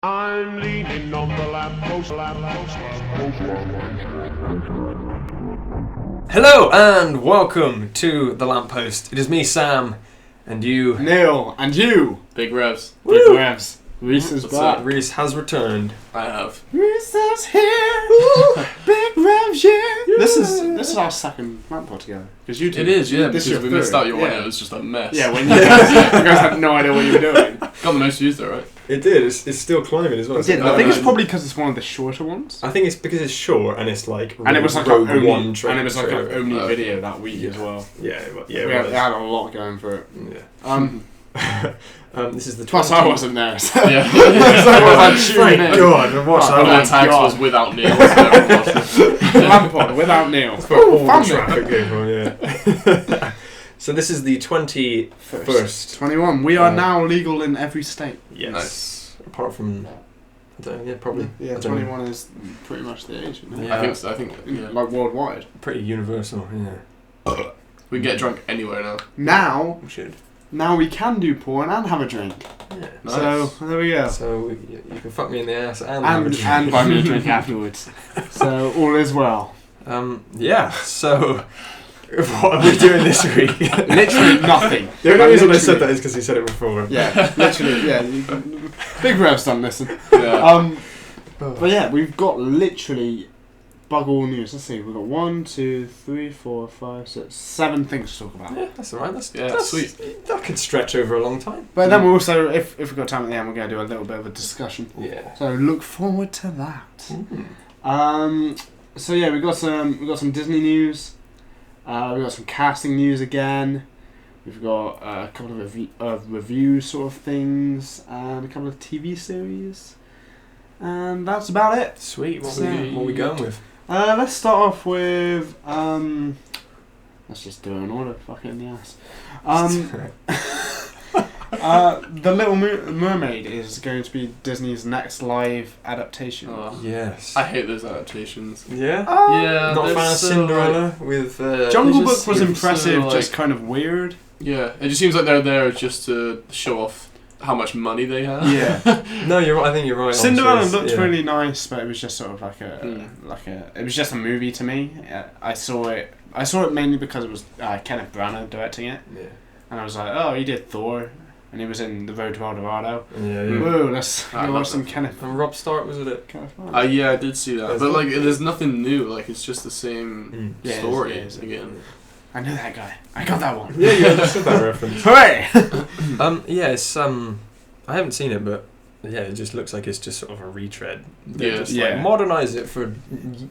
I'm leaning on the lamppost. Hello and welcome to the Lamppost. It is me, Sam, and you, Neil, and you, Big Revs. Big Revs. Rhys is What's back. up? Rhys has returned. I have. Rhys is here. Ooh, Big Revs, yeah. This is our second LampPod together because you two. It is, yeah, This because is we your missed third, out your one. yeah. It was just a mess. Yeah, when you guys had no idea what you were doing. Got the most views though, right? It did. It's still climbing as well. I think it's probably because it's one of the shorter ones. I think it's because it's short and it's like And it was like our Rogue only, One and it was like our trailer. only video that week as well. Yeah, We had a lot going for it. Yeah. This is the Plus, I wasn't there. So Yeah. so I was tuning Thank in. God. And watch One of that the tags God. was without Neil. So everyone watched it. LampPod without Neil. That's where all the found it. traffic came from, yeah. So this is the 21st. 21. We are now legal in every state. Yes. Nice. Apart from, I don't know, yeah, probably. Yeah, I don't know. 21 is pretty much the age, isn't it? Yeah. I think so. I think yeah. Like worldwide. Pretty universal, yeah. We can get drunk anywhere now. Now We should. we can do porn and have a drink. Yeah. Nice. So there we go. So you can fuck me in the ass and have a And, drink. and buy me a drink afterwards. So all is well. Yeah, so what are we doing this week? Literally nothing. The only reason I said Literally- that is because he said it before. Yeah, literally, yeah. Big Revs don't listen. Yeah. But yeah, we've got literally bug all news. Let's see, we've got 1, 2, 3, 4, 5, 6, 7 things to talk about. Yeah, that's alright. That's Sweet. That could stretch over a long time. But then we're also, if we've got time at the end, we're going to do a little bit of a discussion. Yeah. So look forward to that. Mm. So yeah, we got some Disney news. We got some casting news again. We've got a couple of review sort of things and a couple of TV series, and that's about it. Sweet. What So- are we going with? Let's start off with let's just do it in order. Fuck it in the ass. The Little Mermaid is going to be Disney's next live adaptation. Yes. I hate those adaptations. Yeah. Yeah. Not a they're fan of so, Cinderella with. Jungle they Book just was seem impressive, so, just like- kind of weird. Yeah. It just seems like they're there just to show off how much money they have. Yeah. No, you're right. I think you're right. Cinderella honestly. looked Yeah. really nice, but it was just sort of like it was just a movie to me. I saw it mainly because it was Kenneth Branagh directing it, Yeah. and I was like, oh, he did Thor, and he was in The Road to El Dorado. Yeah. Whoa, let's I go love watch some that. Kenneth. And Rob Stark was it? Kenneth Branagh. Yeah, I did see that. There's But not- like, there's nothing new. Like, it's just the same Yeah, story it is. again. I know that guy. I got that one. Yeah, you understood that reference. Hooray! Yeah, it's I haven't seen it, but yeah, it just looks like it's just sort of a retread. They Yeah. just Yeah. like modernize it for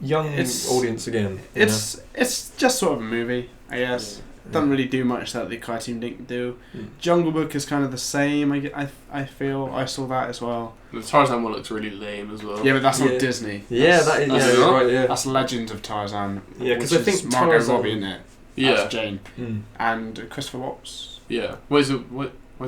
young It's- audience again. you It's just sort of a movie, I guess. know? Doesn't really do much that the cartoon didn't do. Mm. Jungle Book is kind of the same. I feel I saw that as well. The Tarzan one looks really lame as well. Yeah, but that's Yeah. not Disney. Yeah, That's- that is. that's Yeah, you're not- right. Yeah. That's Legends of Tarzan. Yeah, 'cause which I think is Margot Tarzan- Robbie, isn't it? Yeah. That's Jane Mm. and Christopher Waltz. Yeah. Why is it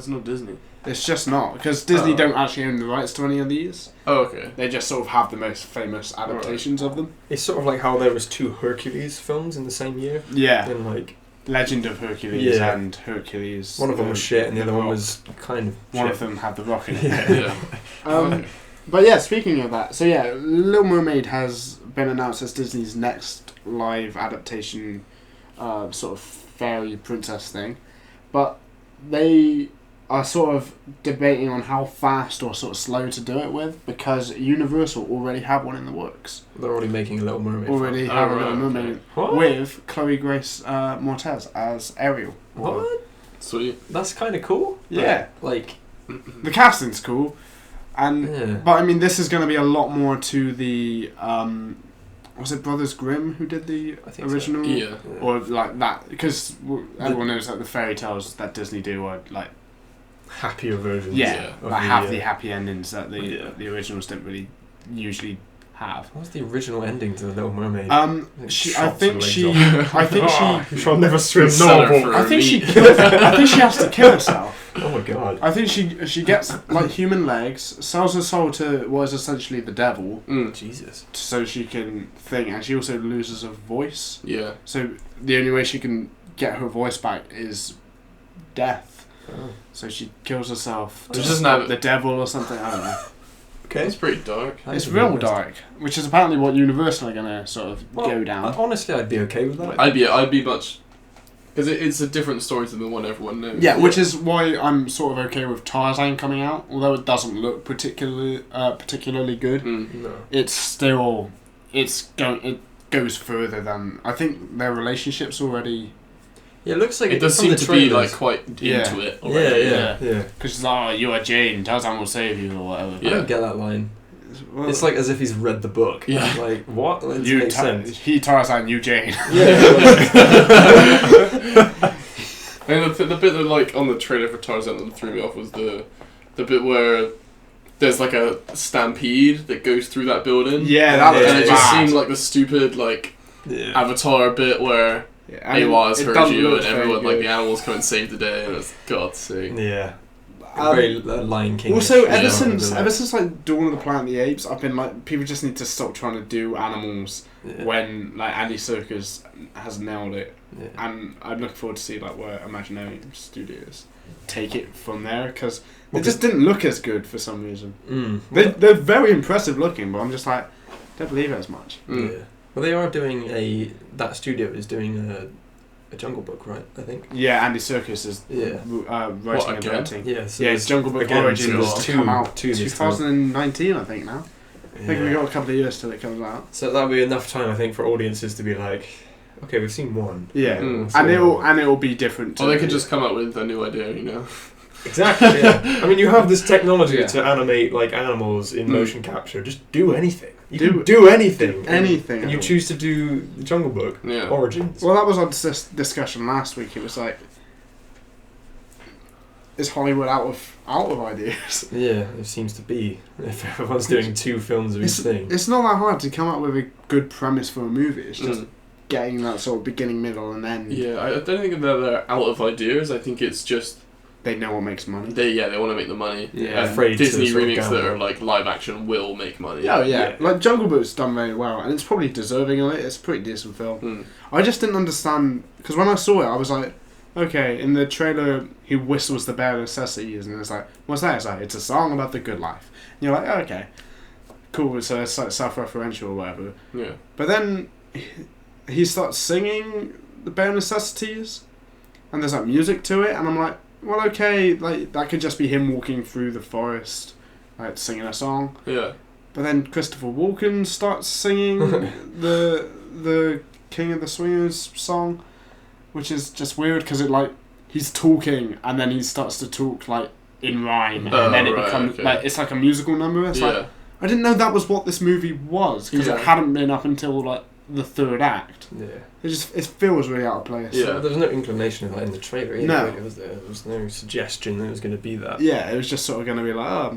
not Disney? It's just not because Disney Oh. don't actually own the rights to any of these. Oh, okay. They just sort of have the most famous adaptations of them. It's sort of like how there was 2 Hercules films in the same year. Yeah, And like Legend of Hercules Yeah. and Hercules. one of them was shit, and the other one Rock. was kind of One shit. of them had the rock in it. Yeah. Yeah. Okay. But yeah, speaking of that, so yeah, Little Mermaid has been announced as Disney's next live adaptation, sort of fairy princess thing, but they are sort of debating on how fast or sort of slow to do it with because Universal already have one in the works. They're already making a Little Mermaid. Already Oh, have a right, Little okay. Mermaid What? with Chloe Grace Moretz as Ariel. What? Sweet. That's kind of cool. Yeah, Like. the casting's cool, and Yeah. but I mean this is going to be a lot more to the was it Brothers Grimm who did the I think so. original? Yeah. Or like that, because everyone knows that the fairy tales that Disney do are like Happier versions. Yeah. of like have uh, the happy endings that Yeah. the originals didn't really usually have. What was the original ending to the Little Mermaid? She, Chops her legs off. I think she, You shall never swim. Sell her for I think she meat. kills. I think she has to kill herself. Oh my god. I think she gets like human legs, sells her soul to what is essentially the devil, Jesus. so she can think, and she also loses her voice. Yeah. So the only way she can get her voice back is death. Oh. So she kills herself Just to doesn't stop have- the devil or something. I don't know. Okay. It's pretty dark. It's real dark, which is apparently what Universal are gonna sort of go down. Honestly, I'd be okay with that. I'd be much, because it's a different story to the one everyone knows. Yeah, which is why I'm sort of okay with Tarzan coming out, although it doesn't look particularly good. No. It's still it goes further than I think their relationship's already. Yeah, it looks like it does from seem the to be trailers. like quite Yeah. into it. Already. Yeah. Because she's like, oh, you are Jane, Tarzan will save you, or whatever. I don't get that line. Well, It's like as if he's read the book. Yeah. Like, what? That doesn't you make sense. he Tarzan, you Jane. And the bit that like on the trailer for Tarzan that threw me off was the bit where there's like a stampede that goes through that building. Yeah, that was And it just bad. seemed like the stupid like Yeah. Avatar bit where Yeah, Awa has it heard doesn't you look and very everyone like good. the animals come and save the day and it's God's sake. Yeah. Um, Very Lion King. Also, ever ever since like Dawn of the Planet of the Apes, I've been like, people just need to stop trying to do animals when like Andy Serkis has nailed it, and I'm looking forward to see like where Imaginary Studios take it from there because they just didn't look as good for some reason. They're very impressive looking, but I'm just like, don't believe it as much. Mm. Yeah. Well, they are doing that studio is doing a Jungle Book, right? I think. Yeah, Andy Serkis is writing What, and again? directing. Yeah. So Yeah, it's Jungle Book again, Origins there's to come out two this time. 2019, I think now. I think we got a couple of years till it comes out. So that'll be enough time, I think, for audiences to be like, okay, we've seen one. Yeah, Mm. and it'll be different. Or they could just come up with a new idea, you know. Exactly. Yeah. I mean, you have this technology Yeah. to animate like animals in motion capture. Just do anything. You Do- can do anything. anything. And you choose to do the Jungle Book Yeah. Origins. Well, that was our discussion last week. It was like, is Hollywood out of ideas? Yeah, it seems to be. If everyone's doing two films of each thing. It's not that hard to come up with a good premise for a movie. It's just Mm. getting that sort of beginning, middle, and end. Yeah, I don't think that they're out of ideas. I think it's just They know what makes money. they want to make the money. Yeah. And Afraid to Disney sort of remakes that gamble. are like live action will make money. Oh yeah, like Jungle Book's done very well, and it's probably deserving of it. It's a pretty decent film. Mm. I just didn't understand because when I saw it, I was like, okay, in the trailer, he whistles the bare necessities, and it's like, what's that? It's like, it's a song about the good life. And you're like, oh, okay, cool. So it's like self-referential or whatever. Yeah. But then he starts singing the bare necessities, and there's like music to it, and I'm like, well, okay, like that could just be him walking through the forest, like singing a song. Yeah. But then Christopher Walken starts singing the King of the Swingers song, which is just weird because it like he's talking and then he starts to talk like in rhyme, and then it right, becomes okay. like it's like a musical number. It's like I didn't know that was what this movie was because Yeah. it hadn't been up until like the third act. Yeah. It feels really out of place. Yeah. So there was no inclination of that in the trailer either. No. Really, was there? There was no suggestion that it was going to be that. Yeah, it was just sort of going to be like,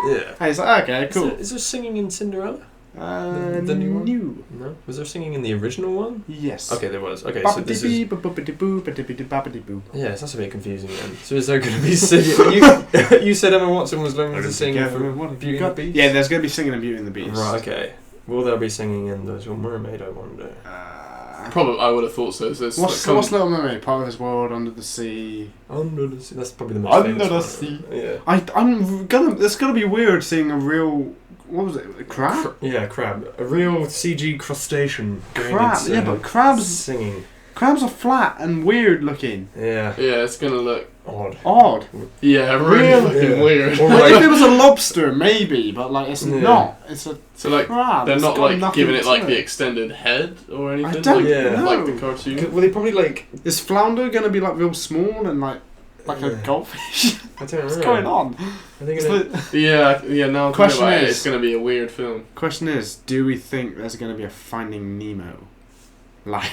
Yeah. hey, it's like, okay, cool. Is there singing in Cinderella? The new one? new. No. Was there singing in the original one? Yes. Okay, there was. Okay, so this is. Ba-ba-dee-bee-ba-ba-dee-boo, Yes, that's a bit confusing then. So is there going to be singing? You said Emma Watson was learning to sing from Beauty and the Beast? Yeah, there's going to be singing in Beauty and the Beast. Right, okay. Will there be singing in The Little Mermaid, I wonder? Probably, I would have thought so. So it's What's Little Mermaid? Part of this world, under the sea. Under the Sea. That's probably the most famous one. Sea. Yeah. It's gonna be weird seeing a real. What was it? A crab? Yeah, crab. A real CG crustacean. doing Crab. its, Yeah, but crabs. singing. Crabs are flat and weird looking. Yeah. Yeah, it's gonna look. Odd. Odd. Yeah, really Really? fucking Yeah. weird. Or Like if it was a lobster, maybe, but like it's Yeah. not. It's a So like, crab. they're It's not got like nothing giving it to like the extended head or anything. don't like, know. like the cartoon. Well, they probably like. Is Flounder gonna be like real small and like a Yeah. goldfish? I don't know. What's going on? I think It's it's the- Yeah. Now I'm thinking Question about it, is- it's gonna be a weird film. Question is, do we think there's gonna be a Finding Nemo? Like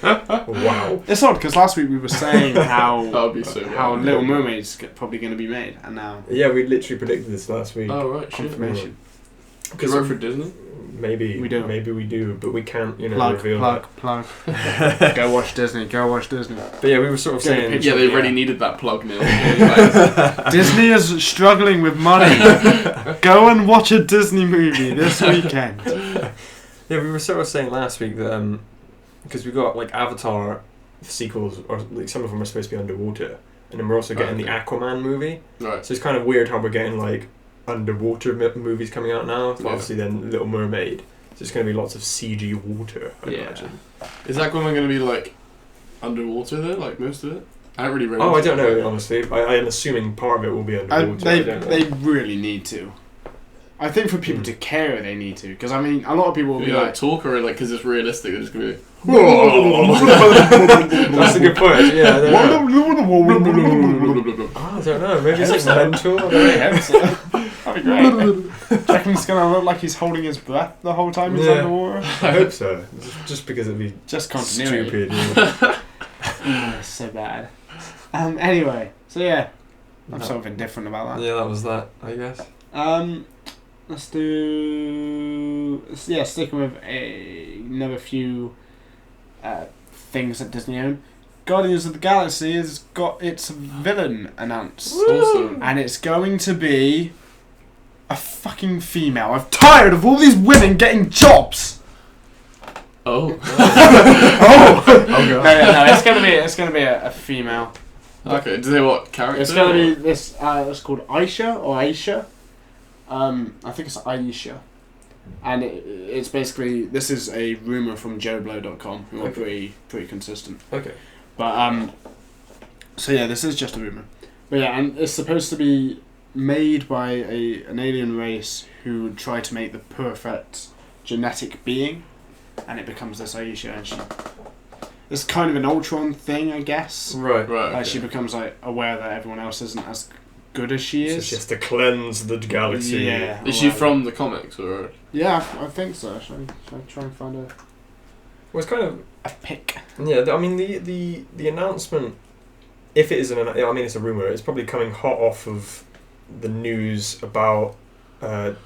wow. It's odd because last week we were saying how That would be so how bad. Little Mermaid's probably going to be made, and now Yeah, we literally predicted this last week. Oh right, shit. confirmation. Because work for Disney. Maybe We do. Maybe we do, but we can't, Plug. reveal Go watch Disney. Go watch Disney. that. But yeah, we were sort of Get a saying. picture. Yeah, they Yeah. really needed that plug mill. Disney is struggling with money. Go and watch a Disney movie this weekend. Yeah, we were sort of saying last week that because we got like Avatar sequels, or like some of them are supposed to be underwater, and then we're also getting the Aquaman movie. Right. So it's kind of weird how we're getting like underwater movies coming out now. But obviously, then Little Mermaid. So it's going to be lots of CG water. I imagine. Is Aquaman going to be like underwater though, like most of it? I haven't really read. I don't know, honestly. I am assuming part of it will be underwater. They really need to. I think for people to care, they need to. Because, I mean, a lot of people will be like... talk or like, because it's realistic, they're just going to be... That's a good point. Yeah, I don't know. I don't know. Maybe it's like mental. That'd be great. Do you reckon it's going to look like he's holding his breath the whole time he's underwater? I hope so. Just because it'd be just continuity. Stupid. Yeah. So bad. Anyway, so yeah. I'm sort of indifferent about that. Yeah, that was that, I guess. Let's do... Yeah, sticking with another few things that Disney own. Guardians of the Galaxy has got its villain announced. Awesome. And it's going to be a fucking female. I'm tired of all these women getting jobs! Oh. Oh god. No, it's gonna be a female. Okay, do they what character? It's gonna be this. It's called Aisha or Aisha. I think it's Aisha, and it's basically this is a rumor from JoBlo.com, who are pretty consistent. Okay. But so yeah, this is just a rumor. But yeah, and it's supposed to be made by an alien race who would try to make the perfect genetic being, and it becomes this Aisha, and she. It's kind of an Ultron thing, I guess. Right. Okay. She becomes like aware that everyone else isn't as good as she is. So she has to cleanse the galaxy. Yeah. Is she from the comics or? Yeah, I think so. Should I try and find Well, it's kind of a pic? Yeah, I mean the announcement, if it is I mean it's a rumor. It's probably coming hot off of the news about Iron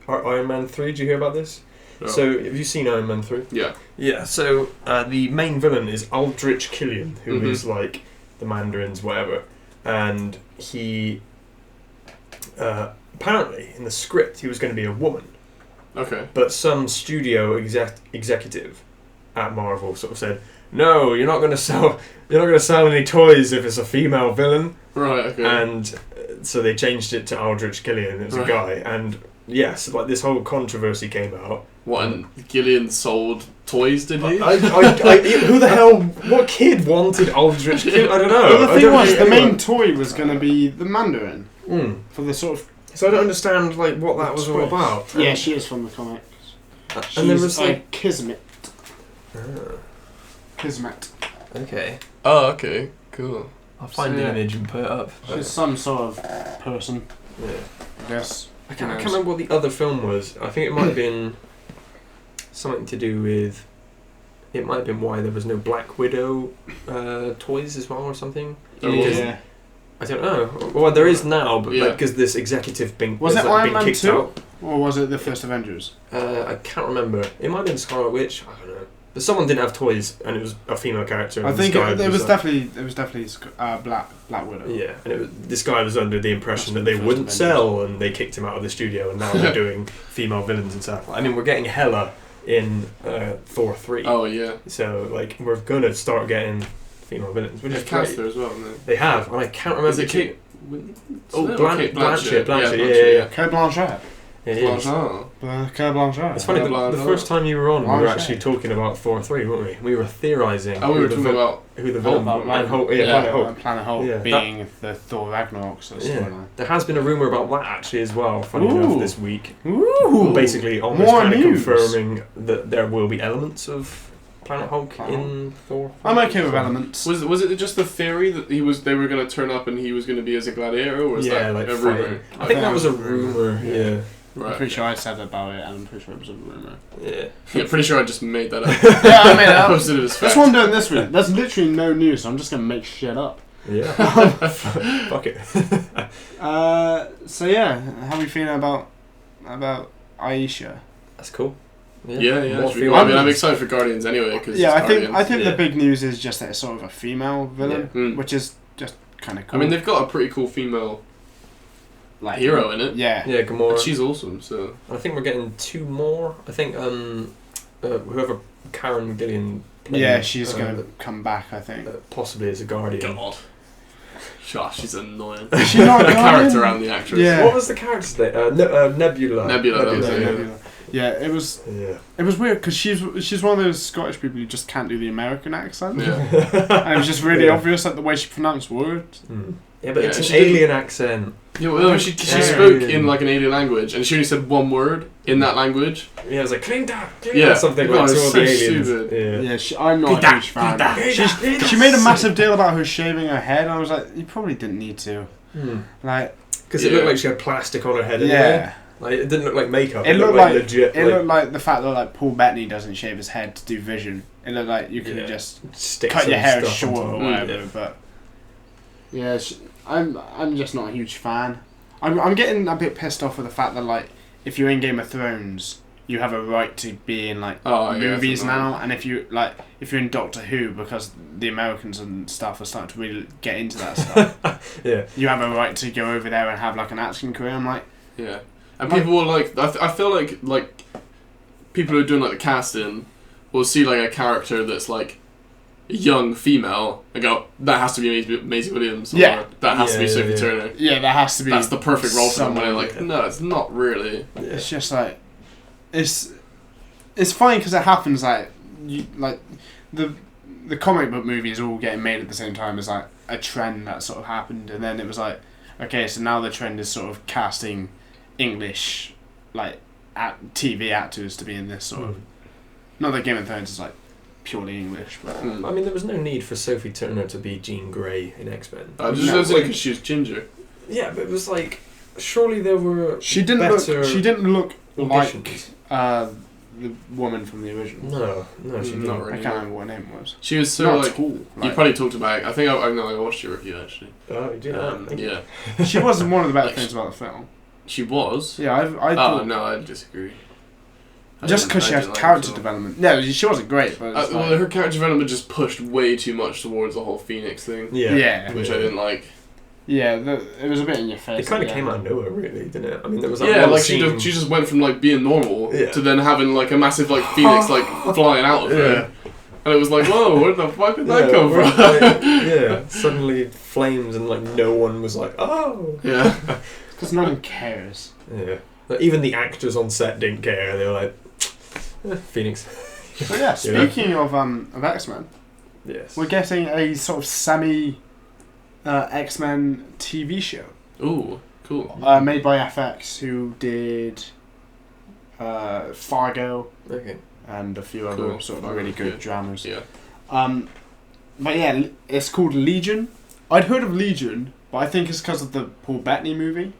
Man 3. Did you hear about this? No. So, have you seen Iron Man 3? Yeah. Yeah, so the main villain is Aldrich Killian, who is like the Mandarins, whatever. And he, apparently, in the script, he was going to be a woman. Okay. But some studio executive at Marvel sort of said, no, you're not going to sell any toys if it's a female villain. Right, okay. And so they changed it to Aldrich Killian, it was a guy. And yes, like this whole controversy came out. What, and Gillian sold toys, did he? Who the hell? What kid wanted Aldrich Killian? I don't know. Well, the thing was, the main toy was going to be the Mandarin. For the sort of... So I don't understand like what that was all about. Yeah, she is from the comics. And there was like... Kismet. Kismet. Okay. Oh, okay. Cool. I'll find the image and put it up. She's some sort of person. Yeah. I guess. I can't remember what the other film was. I think it might have been something to do with... It might have been why there was no Black Widow toys as well or something. Yeah. I don't know. Well, there is now, but because this executive was it Iron Man 2? Out. Or was it the first Avengers? I can't remember. It might have been Scarlet Witch. I don't know. But someone didn't have toys, and it was a female character. I think it was definitely Black Widow. Yeah, and this guy was under the impression that they wouldn't sell, and they kicked him out of the studio, and now they're doing female villains and stuff. I mean, we're getting Hela in Thor 3. Oh yeah. So like, we're gonna start getting female villains, which is great. As well, isn't They have, and I can't remember. Is it Kate? Blanchett. Yeah. Cate Blanchett. It is. Cate Blanchett. It's funny, the first time you were on, we were actually talking about Thor 3, weren't we? We were theorising. Oh, we were talking about who the villain was. Planet Hulk being the Thor Ragnarok storyline. There has been a rumour about that actually as well, funny enough, this week. Ooh. Basically almost kind of confirming that there will be elements of Planet Hulk in Thor. I'm okay with elements. Was it just the theory that they were going to turn up and he was going to be as a gladiator, or was that like a rumour? I think that was a rumour, yeah. Right. I'm pretty sure I said about it, and I'm pretty sure it was a rumour. Yeah. Pretty sure I just made that up. Yeah, I made it up. Posted it as fact. That's what I'm doing this week. There's literally no news, so I'm just going to make shit up. Yeah. Fuck it. So yeah, how are we feeling about Aisha? That's cool. Yeah. I'm excited for Guardians anyway. Cause I think the big news is just that it's sort of a female villain, which is just kind of cool. I mean, they've got a pretty cool female hero in it. Yeah, Gamora. And she's awesome. So I think we're getting 2 more. I think whoever Karen Gillian played, yeah, she's going to come back. I think possibly as a Guardian. God. Gosh, she's annoying. Is she not The character annoying? and the actress. Yeah. What was the character's name? Nebula. Nebula, that was Yeah, it, Nebula. Yeah, it was. Yeah. It was weird because she's one of those Scottish people who just can't do the American accent. Yeah. And it was just really Yeah. obvious, like the way she pronounced words. Mm. Yeah, but Yeah, it's an she didn't- alien accent. Yeah, well, she Yeah. spoke in like an alien language, and she only said one word in that language. Yeah, it was like Klinda, Yeah. something No, like it's to all so the aliens. stupid. Yeah. Yeah, I'm not a huge fan. She made a massive deal about her shaving her head, and I was like, you probably didn't need to. Like, Because it looked like she had plastic on her head. Anyway. yeah. Like it didn't look like makeup. It looked like legit. It looked like the fact that like Paul Bettany doesn't shave his head to do Vision. It looked like you could Yeah. just stick cut some your hair stuff short on or top. whatever. Yeah. But yeah, I'm just not a huge fan. I'm getting a bit pissed off with the fact that like if you're in Game of Thrones, you have a right to be in like movies that's now, and if you're in Doctor Who, because the Americans and stuff are starting to really get into that stuff. Yeah. You have a right to go over there and have like an acting career. I'm like, Yeah, and people will like. I feel like people who are doing like the casting will see like a character that's like a young female and go, that has to be Maisie Williams. Or Yeah. that has to be Yeah, Sophie yeah. Turner. yeah, that has to be. That's the perfect role for them. someone And they're like, yeah. no, it's not really. It's just like it's funny because it happens like the comic book movies all getting made at the same time as like a trend that sort of happened, and then it was like, okay, so now the trend is sort of casting English like TV actors to be in this sort of. Not that Game of Thrones is like purely English, but I mean, there was no need for Sophie Turner to be Jean Grey in X-Men. Just because she was ginger. Yeah, but it was like, surely there were she didn't better look auditions. like the woman from the original. No, she Not didn't. I really. can't remember what her name was. She was so Not like. tall. You Like, probably talked about it. I think I know I watched your review actually. Oh, you did? Yeah, she wasn't one of the better Like, things about the film. she was. Yeah, I Oh thought no, I disagree. just because she has character development. No, she wasn't great, but it's Well, like, her character development just pushed way too much towards the whole Phoenix thing, Yeah. yeah, which I didn't like. yeah, it was a bit in your face. It kind of yeah. came out of nowhere, really, didn't it? I mean, there was that Yeah, one like scene. she just went from like being normal Yeah. to then having like a massive like Phoenix like flying out of her, and it was like, whoa, where the fuck did that come where- from? like, yeah, suddenly flames and like no one was like, oh. Yeah, Because no one cares. Yeah. Like, even the actors on set didn't care. They were like, Phoenix. But yeah, speaking of X-Men, Yes. we're getting a sort of semi X-Men TV show ooh, cool. made by FX, who did Fargo Okay. and a few Cool. other sort of Fargo's really good good. dramas. Yeah. But yeah, it's called Legion. I'd heard of Legion, but I think it's because of the Paul Bettany movie.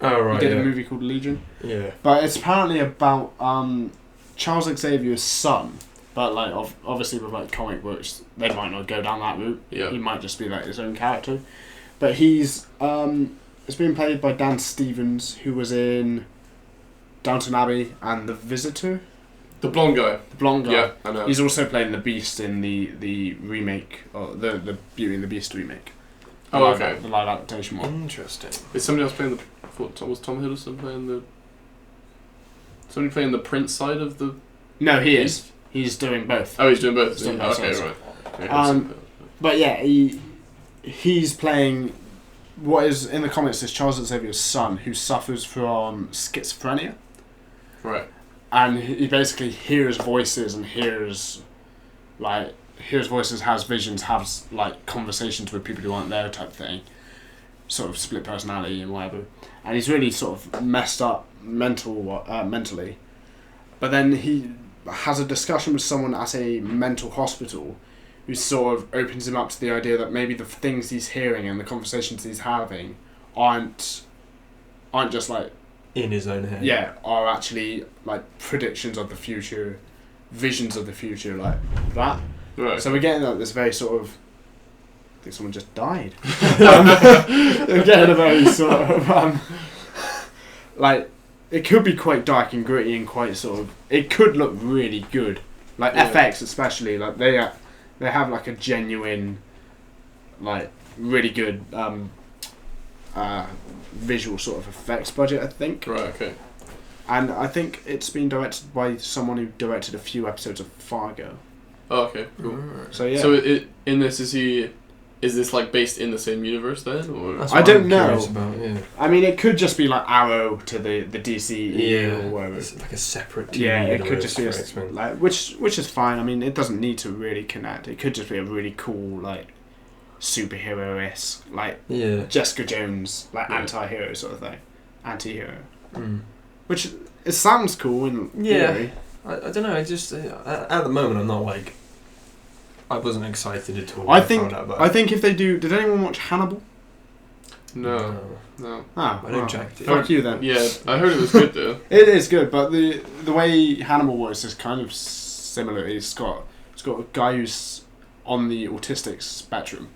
Oh, right. He did yeah. a movie called Legion. Yeah. But it's apparently about Charles Xavier's son. But like obviously with like comic books, they might not go down that route. Yeah. He might just be like his own character. But he's it's being played by Dan Stevens, who was in Downton Abbey and The Visitor, The blonde guy. the blonde guy. Yeah, I know. He's also playing the Beast in the remake, or the Beauty and the Beast remake. Oh, The live- okay. The live adaptation one. Interesting. Is somebody else playing the? I thought was Tom Hiddleston playing the? Somebody playing the Prince side of the? No, he is. He's doing both. Oh, he's doing both. He's doing Oh, both okay, sides. right. Okay, But yeah, he's playing what is in the comics is Charles Xavier's son, who suffers from schizophrenia, right. and he basically hears voices and hears voices, has visions, has like conversations with people who aren't there, type thing. Sort of split personality and whatever, and he's really sort of messed up mentally. But then he has a discussion with someone at a mental hospital, who sort of opens him up to the idea that maybe the things he's hearing and the conversations he's having aren't just like In his own head. are actually like predictions of the future, visions of the future, like that. Right. So we're getting like this very sort of, I think someone just died. We're getting a very sort of like, it could be quite dark and gritty and quite sort of, it could look really good, like Yeah. FX especially, like they have like a genuine, like really good visual sort of effects budget, I think. Right. Okay. And I think it's been directed by someone who directed a few episodes of Fargo. Oh, okay. Cool. So yeah. So in this is he is this like based in the same universe then, or? That's I what don't I'm know. curious about, yeah. I mean, it could just be like Arrow to About, yeah. I mean, it could just be like Arrow to the DCEU or whatever. It's like a separate TV Yeah, it could universe just be for a, X-Men. like which is fine. I mean, it doesn't need to really connect. It could just be a really cool like superhero-esque like Yeah. Jessica Jones like Yeah. anti-hero sort of thing, anti-hero. Mm. Which it sounds cool in Yeah. theory. I don't know. I just at the moment I'm not like. I wasn't excited at all. I when think found out about I it. think if they do, did anyone watch Hannibal? No. Ah, I don't well, check it. Fuck you then. Yeah, I heard it was good though. It is good, but the way Hannibal works is kind of similar. It's got a guy who's on the autistic spectrum,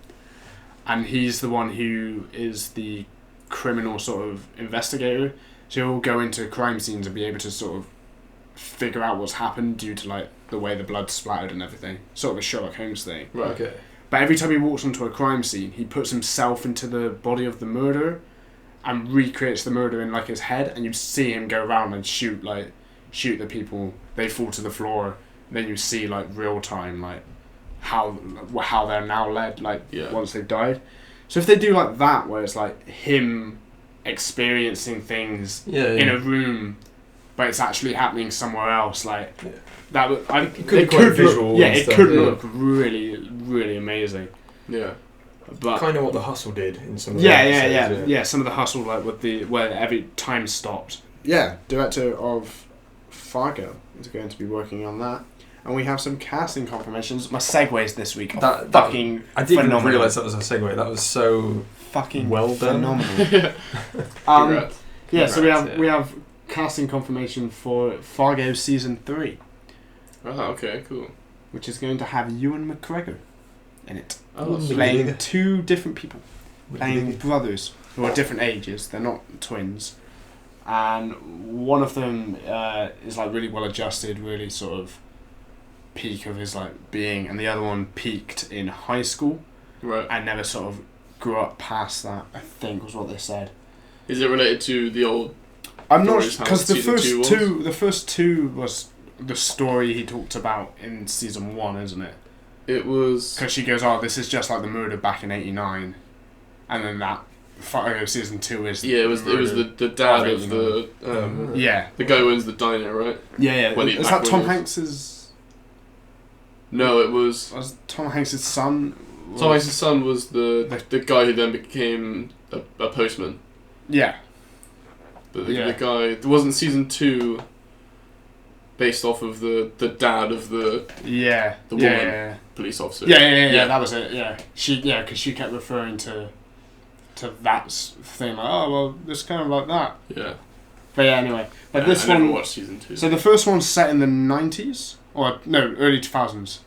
and he's the one who is the criminal sort of investigator. So he'll go into crime scenes and be able to sort of figure out what's happened due to like the way the blood splattered and everything. Sort of a Sherlock Holmes thing. Right. Okay. But every time he walks onto a crime scene, he puts himself into the body of the murderer and recreates the murder in like his head, and you see him go around and shoot the people. They fall to the floor. And then you see like real time like how they're now led like Yeah. once they've died. So if they do like that, where it's like him experiencing things in a room, but it's actually happening somewhere else, like Yeah. that would It could be quite visual. yeah, and it stuff, could yeah. look really really amazing. Yeah. But Kind of what The Hustle did in some of the yeah, episodes, yeah. Some of the hustle, like with where every time stopped. Yeah, director of Fargo is going to be working on that, and we have some casting confirmations. My segues this week are That- fucking I didn't even phenomenal. realise that was a segue. That was so Fucking well done. phenomenal. Congrats. Yeah, so Congrats, we have casting confirmation for Fargo season 3, Okay, cool. which is going to have Ewan McGregor in it, Oh, Ooh. sweet. playing two different people. Playing brothers who are different ages. They're not twins, and one of them is like really well adjusted, really sort of peak of his like being, and the other one peaked in high school Right. and never sort of grew up past that. I think was what they said. Is it related to the old? I'm not Stories how because the season first two was? the first two was the story he talked about in season 1, isn't it? It was. Because she goes, "Oh, this is just like the murder back in '89," and then that season 2 is Yeah, it was the dad of the yeah the guy who owns the diner, right? yeah. When he- Is back that when Tom he was- Hanks's? No, it was. Was Tom Hanks's son? Tom Hanks' son was the guy who then became a postman. Yeah. But Yeah. the guy, it wasn't season 2 based off of the dad of the Yeah. The yeah, woman. Yeah. police officer. Yeah. That was it. Yeah. Because she kept referring to that thing like, oh well, it's kind of like that. Yeah. But yeah, anyway. But Yeah, this I never one. watched season 2. So the first one's set in the 90s, or no, early 2000s.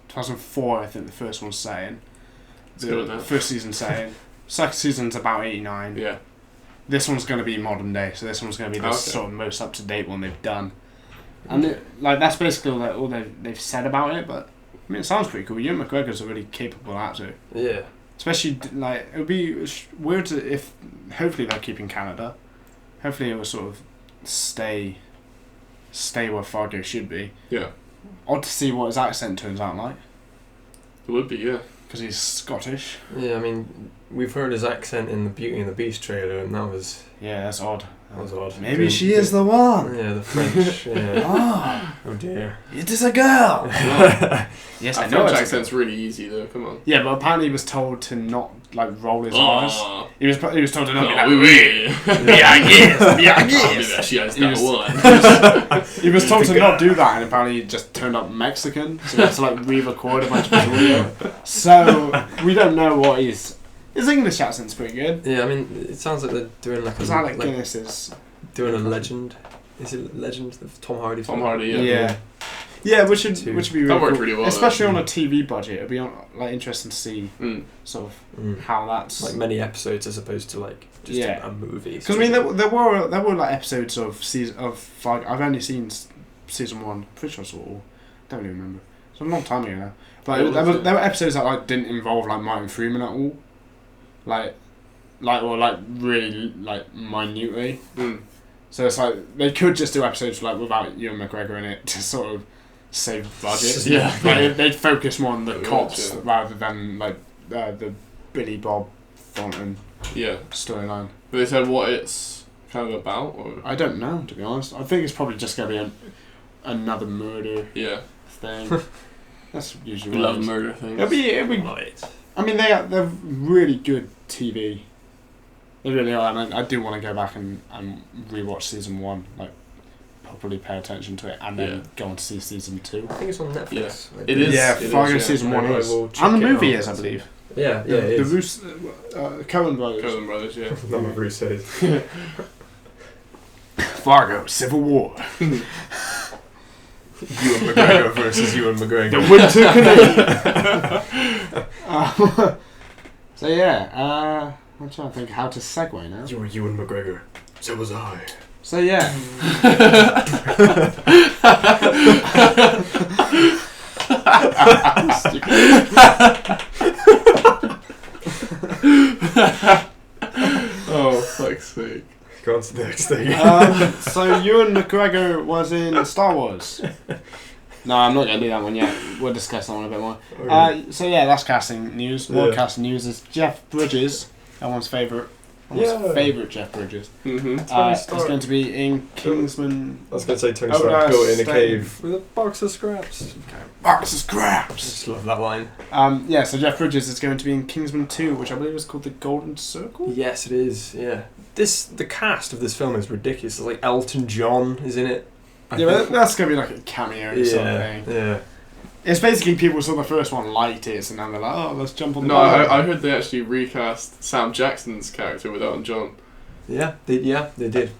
2004, I think the first one's set in. Let's go with The that. first season's set in. Second season's about 89. Yeah. This one's going to be modern day, so this one's going to be the Okay. sort of most up to date one they've done. And that's basically all they've said about it. But I mean, it sounds pretty cool. Ewan McGregor's a really capable actor, Yeah. especially like it would be weird to, if hopefully they'll keep in Canada. Hopefully it will sort of stay where Fargo should be. Yeah. Odd to see what his accent turns out like, It would be, yeah. because he's Scottish. Yeah, I mean, we've heard his accent in the Beauty and the Beast trailer, and that was Yeah, that's odd. odd. Maybe she is the one. Yeah, the French. Yeah. Ah, Oh dear. it is a girl. Yes, I Our know. French it's a accent's really easy though. Come on. Yeah, but apparently he was told to not like roll his eyes. Oh, He was told to not be like, oui, oui. yeah, yes, yeah, Maybe yes. she has He that was- one. He was told to not do that, and apparently he just turned up Mexican, so he had to like re-record a bunch of audio. So we don't know what his English accent's pretty good. Yeah, I mean, it sounds like they're doing like Because Alec Guinness is doing a legend. Is it Legend? The Tom Hardy Tom film? Hardy, yeah. which would be really That worked cool. really well, especially though. on a TV budget. It'd be like interesting to see sort of Mm. how that's Like many episodes as opposed to like just Yeah. a movie. because I mean there were like episodes of Fargo. I've only seen season 1. Pretty sure I saw it all. Don't really remember. It's a long time ago now. But Yeah, there were episodes that like didn't involve like Martin Freeman at all. Like really like minutely. Mm. So it's like they could just do episodes like without Ewan McGregor in it to sort of save budget. Yeah. Like, they'd focus more on the Yeah, cops yeah. rather than like the Billy Bob Thornton Yeah. storyline. But they said what it's kind of about, or I don't know, to be honest. I think it's probably just going to be another murder yeah, thing. That's usually we what love it is. murder things. It'll be. Right. I mean, they're really good TV. They really are, and I do want to go back and rewatch season 1, like properly pay attention to it, and then go on to see season 2. I think it's on Netflix. Yeah. It is. Yeah, it Fargo is, yeah. season 1 I is, will check and the it movie out. is, I believe. Yeah, The it is. Roos, Coen Brothers. Coen Brothers, yeah. Not what Rhys said. Fargo Civil War. Ewan McGregor versus Ewan McGregor. The Winter Canadian. So yeah, I'm trying to think how to segue now. You were Ewan McGregor. So was I. So yeah. Oh, fuck's sake. Go on to the next thing. So Ewan McGregor was in Star Wars. No, I'm not going to do that one yet. We'll discuss that one a bit more. Okay. So yeah, that's casting news. More Yeah. casting news is Jeff Bridges, everyone's favourite. Yeah. Favourite Jeff Bridges. Mm-hmm. Is going to be in Kingsman. I was going to say Tony Oh, Stark no, built in a stay- cave with a box of scraps. Box of I scraps. just love that line. Yeah, so Jeff Bridges is going to be in Kingsman 2, which I believe is called The Golden Circle. Yes, it is. Yeah. The cast of this film is ridiculous. It's like Elton John is in it. I Yeah, but think. that's going to be like a cameo sort of thing. Yeah. It's basically people saw the first one, liked it, and now they're like, oh, let's jump on the No, bandwagon. I heard they actually recast Sam Jackson's character with Elton John. Yeah, they did.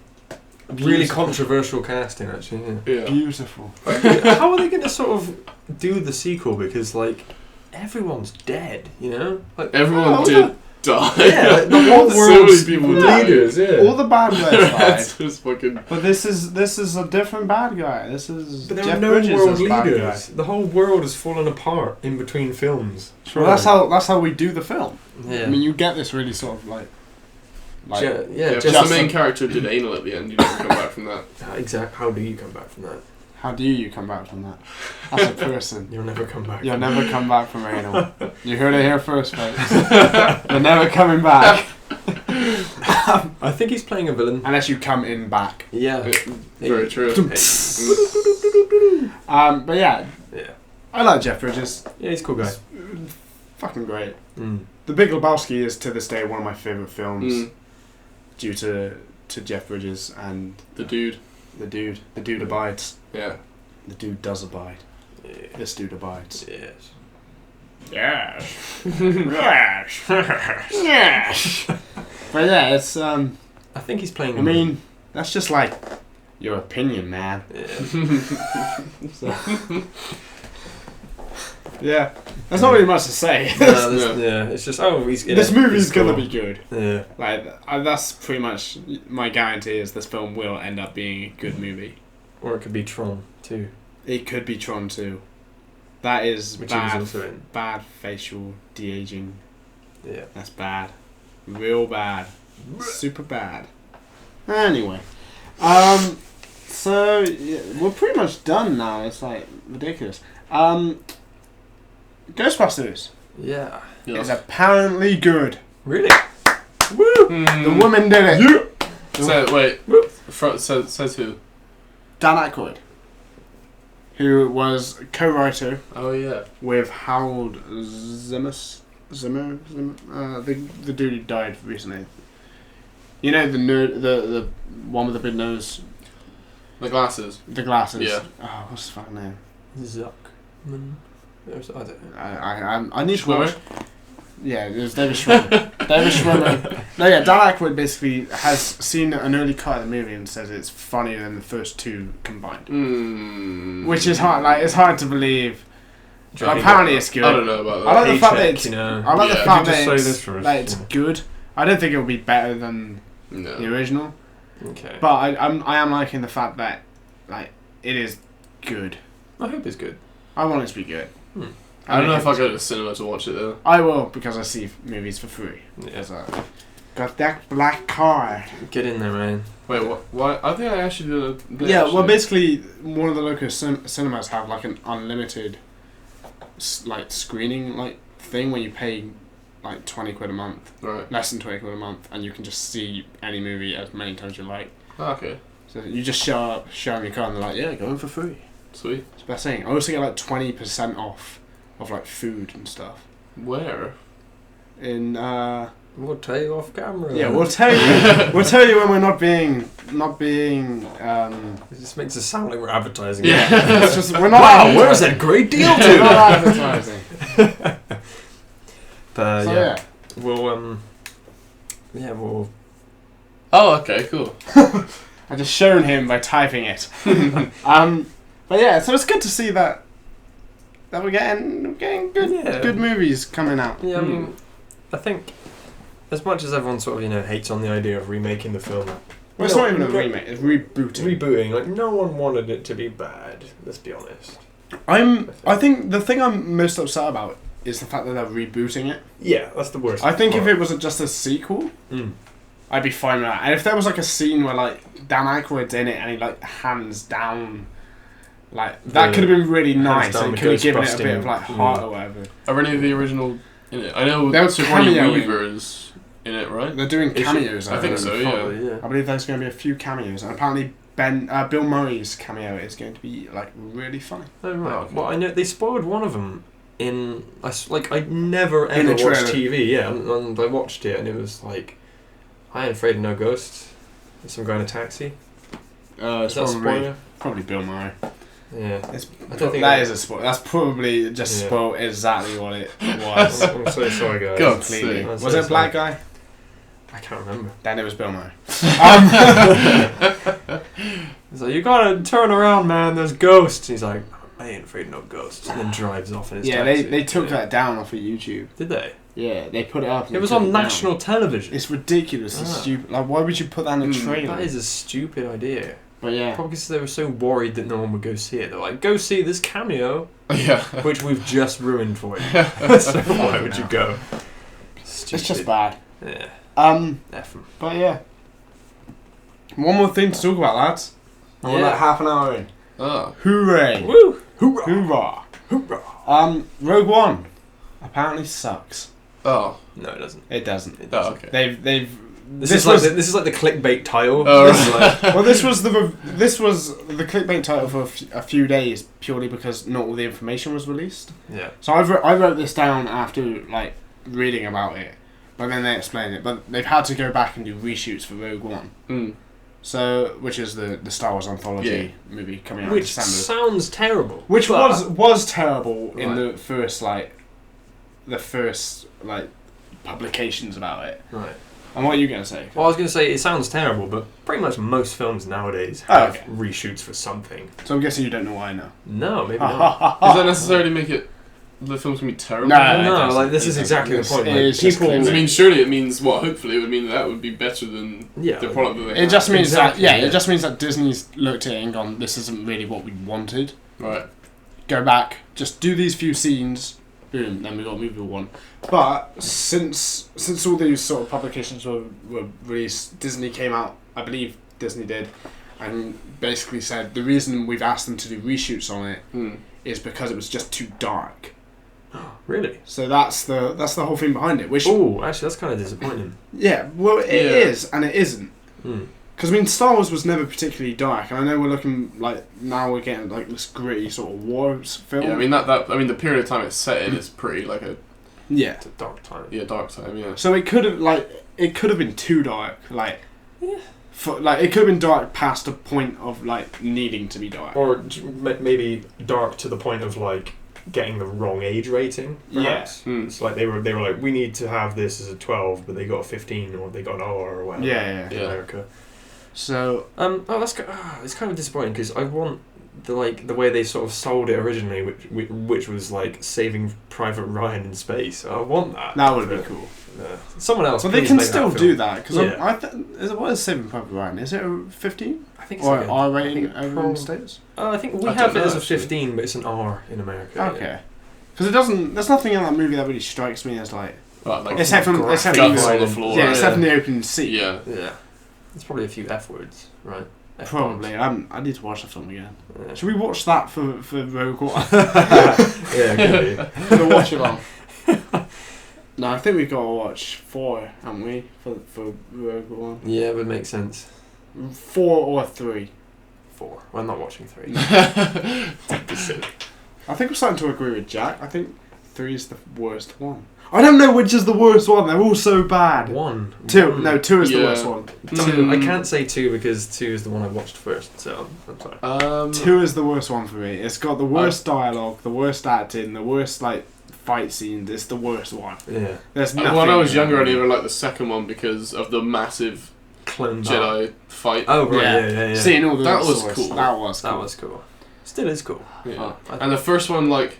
Really controversial casting, actually. Yeah. Yeah. Beautiful. How are they going to sort of do the sequel? Because like everyone's dead, you know. Like Everyone did die. Yeah, like, the whole So world's many people leaders. Yeah. All the bad guys died. That's just fucking. But this is a different bad guy. This is But there Jeff are no Bridges world as bad leaders. The whole world has fallen apart in between films. guy. Well, that's how we do the film. Yeah. I mean, you get this really sort of like yeah, Yeah, just plus the main character did anal at the end. You never come back from that. exact. How do you come back from that? how do you come back from that? As a person, You'll never come back. you'll never come back from anal. You heard it here first, folks. You're never coming back I think he's playing a villain. unless you come in back. Yeah. Very true. But yeah, Yeah. I like Jeff Bridges. Yeah, he's a cool guy. Fucking great. Mm. The Big Lebowski is to this day one of my favourite films Mm. due to Jeff Bridges and The dude. the dude. The dude abides. Yeah. The dude does abide. Yeah. This dude abides. Yes. Yes. Yes. Yes. But yeah, it's I think he's playing. I mean, that's just like your opinion, man. Yeah. So, yeah, there's not really much to say. Yeah, it's just he's in This it. movie's He's gonna cool. be good. Yeah. Like that's pretty much my guarantee is this film will end up being a good movie. Or it could be Tron too, It could be Tron 2. That is which he was bad. also in. Bad facial de-aging. Yeah. That's bad. Real bad. Super bad. Anyway. So yeah, we're pretty much done now. It's like ridiculous. Ghostbusters Yeah. is apparently good. Really? Woo! The woman did it. So wait. Says who? Dan Aykroyd, who was co-writer Oh yeah. with Harold Zimmer, the dude who died recently. You know the nerd, the one with the big nose, The glasses. the glasses. Yeah. Oh, what's his fucking name? Zuckman. There's, I don't know. I need to Schwimmer? watch. Yeah, it was David Schwimmer. David Schwimmer. No, yeah, Dan Aykroyd basically has seen an early cut of the movie and says it's funnier than the first two combined. Which is hard. Like it's hard to believe. But apparently it's good. I don't know about I that. like the fact that Paycheck, it's. you know. I like the Yeah. fact Could you that just say it's, this for us? that it's good. I don't think it will be better than the No. original, Okay. but I am liking the fact that like it is good. I hope it's good. I want it to be good. I don't know think if I'll it's go to good. the cinema to watch it though. I will because I see movies for free. Yeah. So, got that black card. Get in there, man. Wait, what? What? I think I actually did. Yeah, well, basically, one of the local cinemas have like an unlimited, like screening like thing where you pay like 20 quid a month, Right. less than 20 quid a month, and you can just see any movie as many times you like. Ah, okay. So you just show them your card and they're like, yeah, go in for free. Sweet. It's the best thing. I also get like 20% off of like food and stuff. Where? In We'll tell you off camera. yeah, we'll tell you. We'll tell you when we're not being. It just makes it sound like we're advertising. Yeah. It's just we're not. Wow, where's that great deal We're not to? advertising. But So yeah, we'll we'll. Oh, okay, cool. I just shown him by typing it. But yeah, so it's good to see that we're getting good movies coming out. Yeah, I mean, I think as much as everyone sort of hates on the idea of remaking the film, Well, it's not even a remake; it's rebooting. Rebooting, like no one wanted it to be bad. Let's be honest. I think the thing I'm most upset about is the fact that they're rebooting it. Yeah, that's the worst. I think part. if it was just a sequel, I'd be fine with that. And if there was like a scene where like Dan Aykroyd's in it and he like hands down, like that could have been really nice down and the could have given it a ghost bit of like heart or whatever. Are any of the original in it? I know They're Sigourney cameoing. Weaver's in it, right? They're doing Is she? cameos. I think so, yeah. Probably, yeah. I believe there's going to be a few cameos, and apparently Bill Murray's cameo is going to be like really funny. Oh right. Oh, okay. Well, I know they spoiled one of them in. I never In ever the watched trailer. TV. Yeah, and I watched it, and it was like, I ain't afraid of no ghosts. There's some guy in a taxi. It's Is that a spoiler? probably Bill Murray. Yeah. It's, I don't think that is a spoiler. That's probably just Yeah. spoiled exactly what it was. I'm so sorry, guys. God. Completely. I'm Was so it a black guy? I can't remember. Then it was Bill Murray. He's like, you gotta turn around, man. There's ghosts. He's like, I ain't afraid of no ghosts. And then drives off in his Yeah, taxi. they took that down off of YouTube. Did they? Yeah, they put it up. and It they was took on down. national television. It's ridiculous. It's Ah. stupid. Like, why would you put that in a trailer? That is a stupid idea. But yeah. Probably because they were so worried that no one would go see it. They're like, go see this cameo, Yeah. which we've just ruined for you. So why would you go? Stupid. It's just bad. Yeah. F 'em. But yeah. One more thing to talk about, lads. We're Yeah. like half an hour in. Oh. Hooray! Woo! Hoorah! Hoorah! Hoorah! Rogue One apparently sucks. Oh. No, it doesn't. It doesn't. It Oh, doesn't. okay. They've. This is like the clickbait title. Oh, This is like- Well, this was the clickbait title for a few days purely because not all the information was released. yeah. So I wrote this down after like reading about it, but then they explained it. But they've had to go back and do reshoots for Rogue One. Mm. So, which is the Star Wars anthology movie coming out in Which December. sounds terrible. Which but- was terrible in Right. the first publications about it. Right. And what are you gonna say? Well, I was going to say it sounds terrible, but pretty much most films nowadays Oh, have okay. reshoots for something. So I'm guessing you don't know why now. No, maybe not. Does that necessarily make it the film's gonna be terrible? No, it No, doesn't. like this It is doesn't. exactly the It's- point. it Like, is just people, clickbait. I mean, surely it means what? Hopefully, it would mean that would be better than yeah, the product that they It have. just means Exactly, that yeah. it just means that Disney's looked at it and gone, this isn't really what we wanted. Right. Go back, just do these few scenes, boom, then we got movie one. But since all these sort of publications were released, Disney came out, I believe Disney did, and basically said the reason we've asked them to do reshoots on it Mm. is because it was just too dark. really. So that's the whole thing behind it. Which Oh, actually, that's kind of disappointing. yeah, well it Yeah. is and it isn't. Hmm. Because I mean, Star Wars was never particularly dark, and I know we're looking like now we're getting like this gritty sort of war film. Yeah, I mean the period of time it's set in is pretty like a yeah. It's a dark time. dark time. Yeah. So it could have been too dark, like Yeah. it could have been dark past a point of like needing to be dark. Or maybe dark to the point of like getting the wrong age rating. Perhaps. Yeah. Hmm. It's like they were like, we need to have this as a 12, but they got a 15 or they got an R or whatever. Yeah. In America. So It's kind of disappointing because I want the way they sort of sold it originally, which was like saving Private Ryan in space. I want that. that would be cool. Someone else. But they please can make still that do film. that because Yeah. what is Saving Private Ryan? Is it a 15 I think it's or like a- R I rating think over in prob- the States? I think we I have don't it know, as a actually. 15, but it's an R in America. yeah. Okay. Because it doesn't. There's nothing in that movie that really strikes me as like. Well, like Except from guts the on the floor. Yeah, except from the opening scene. Yeah. Yeah. There's probably a few F words, right? Probably. I need to watch the film again. Yeah. Should we watch that for Rogue One? Yeah, good. for the watch along. No, I think we've got to watch 4, haven't we? For Rogue One. Yeah, it would make sense. 4 or 3. 4. Well, I'm not watching 3. Don't be silly. I think I'm starting to agree with Jack. I think 3 is the worst one. I don't know which is the worst one. They're all so bad. 1. 2. 1. No, 2 is the Yeah. worst one. 2. I can't say 2 because 2 is the one I watched first, so I'm sorry. 2 is the worst one for me. It's got the worst dialogue, the worst acting, the worst fight scenes. It's the worst one. Yeah. There's nothing. When I was in younger, I it. even liked the second one because of the massive Clone Jedi fight. Oh, right, yeah. Seeing all the That was swords, cool. That was cool. That was cool. Still is cool. Yeah. Oh, And the first one, like,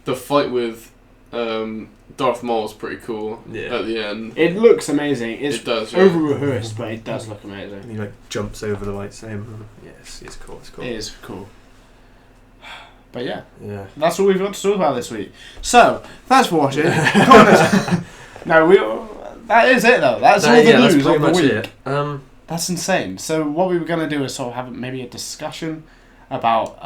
the fight with Darth Maul is pretty cool Yeah. at the end. It looks amazing. It's It does, yeah. over rehearsed, but it does look amazing. And he like jumps over the lightsaber. Yes, it's cool. It's cool. It is cool. But yeah, Yeah. that's all we've got to talk about this week. So, thanks for watching. That is it though. That's all the that's news pretty of the much week. it. That's insane. So what we were going to do is sort of have maybe a discussion about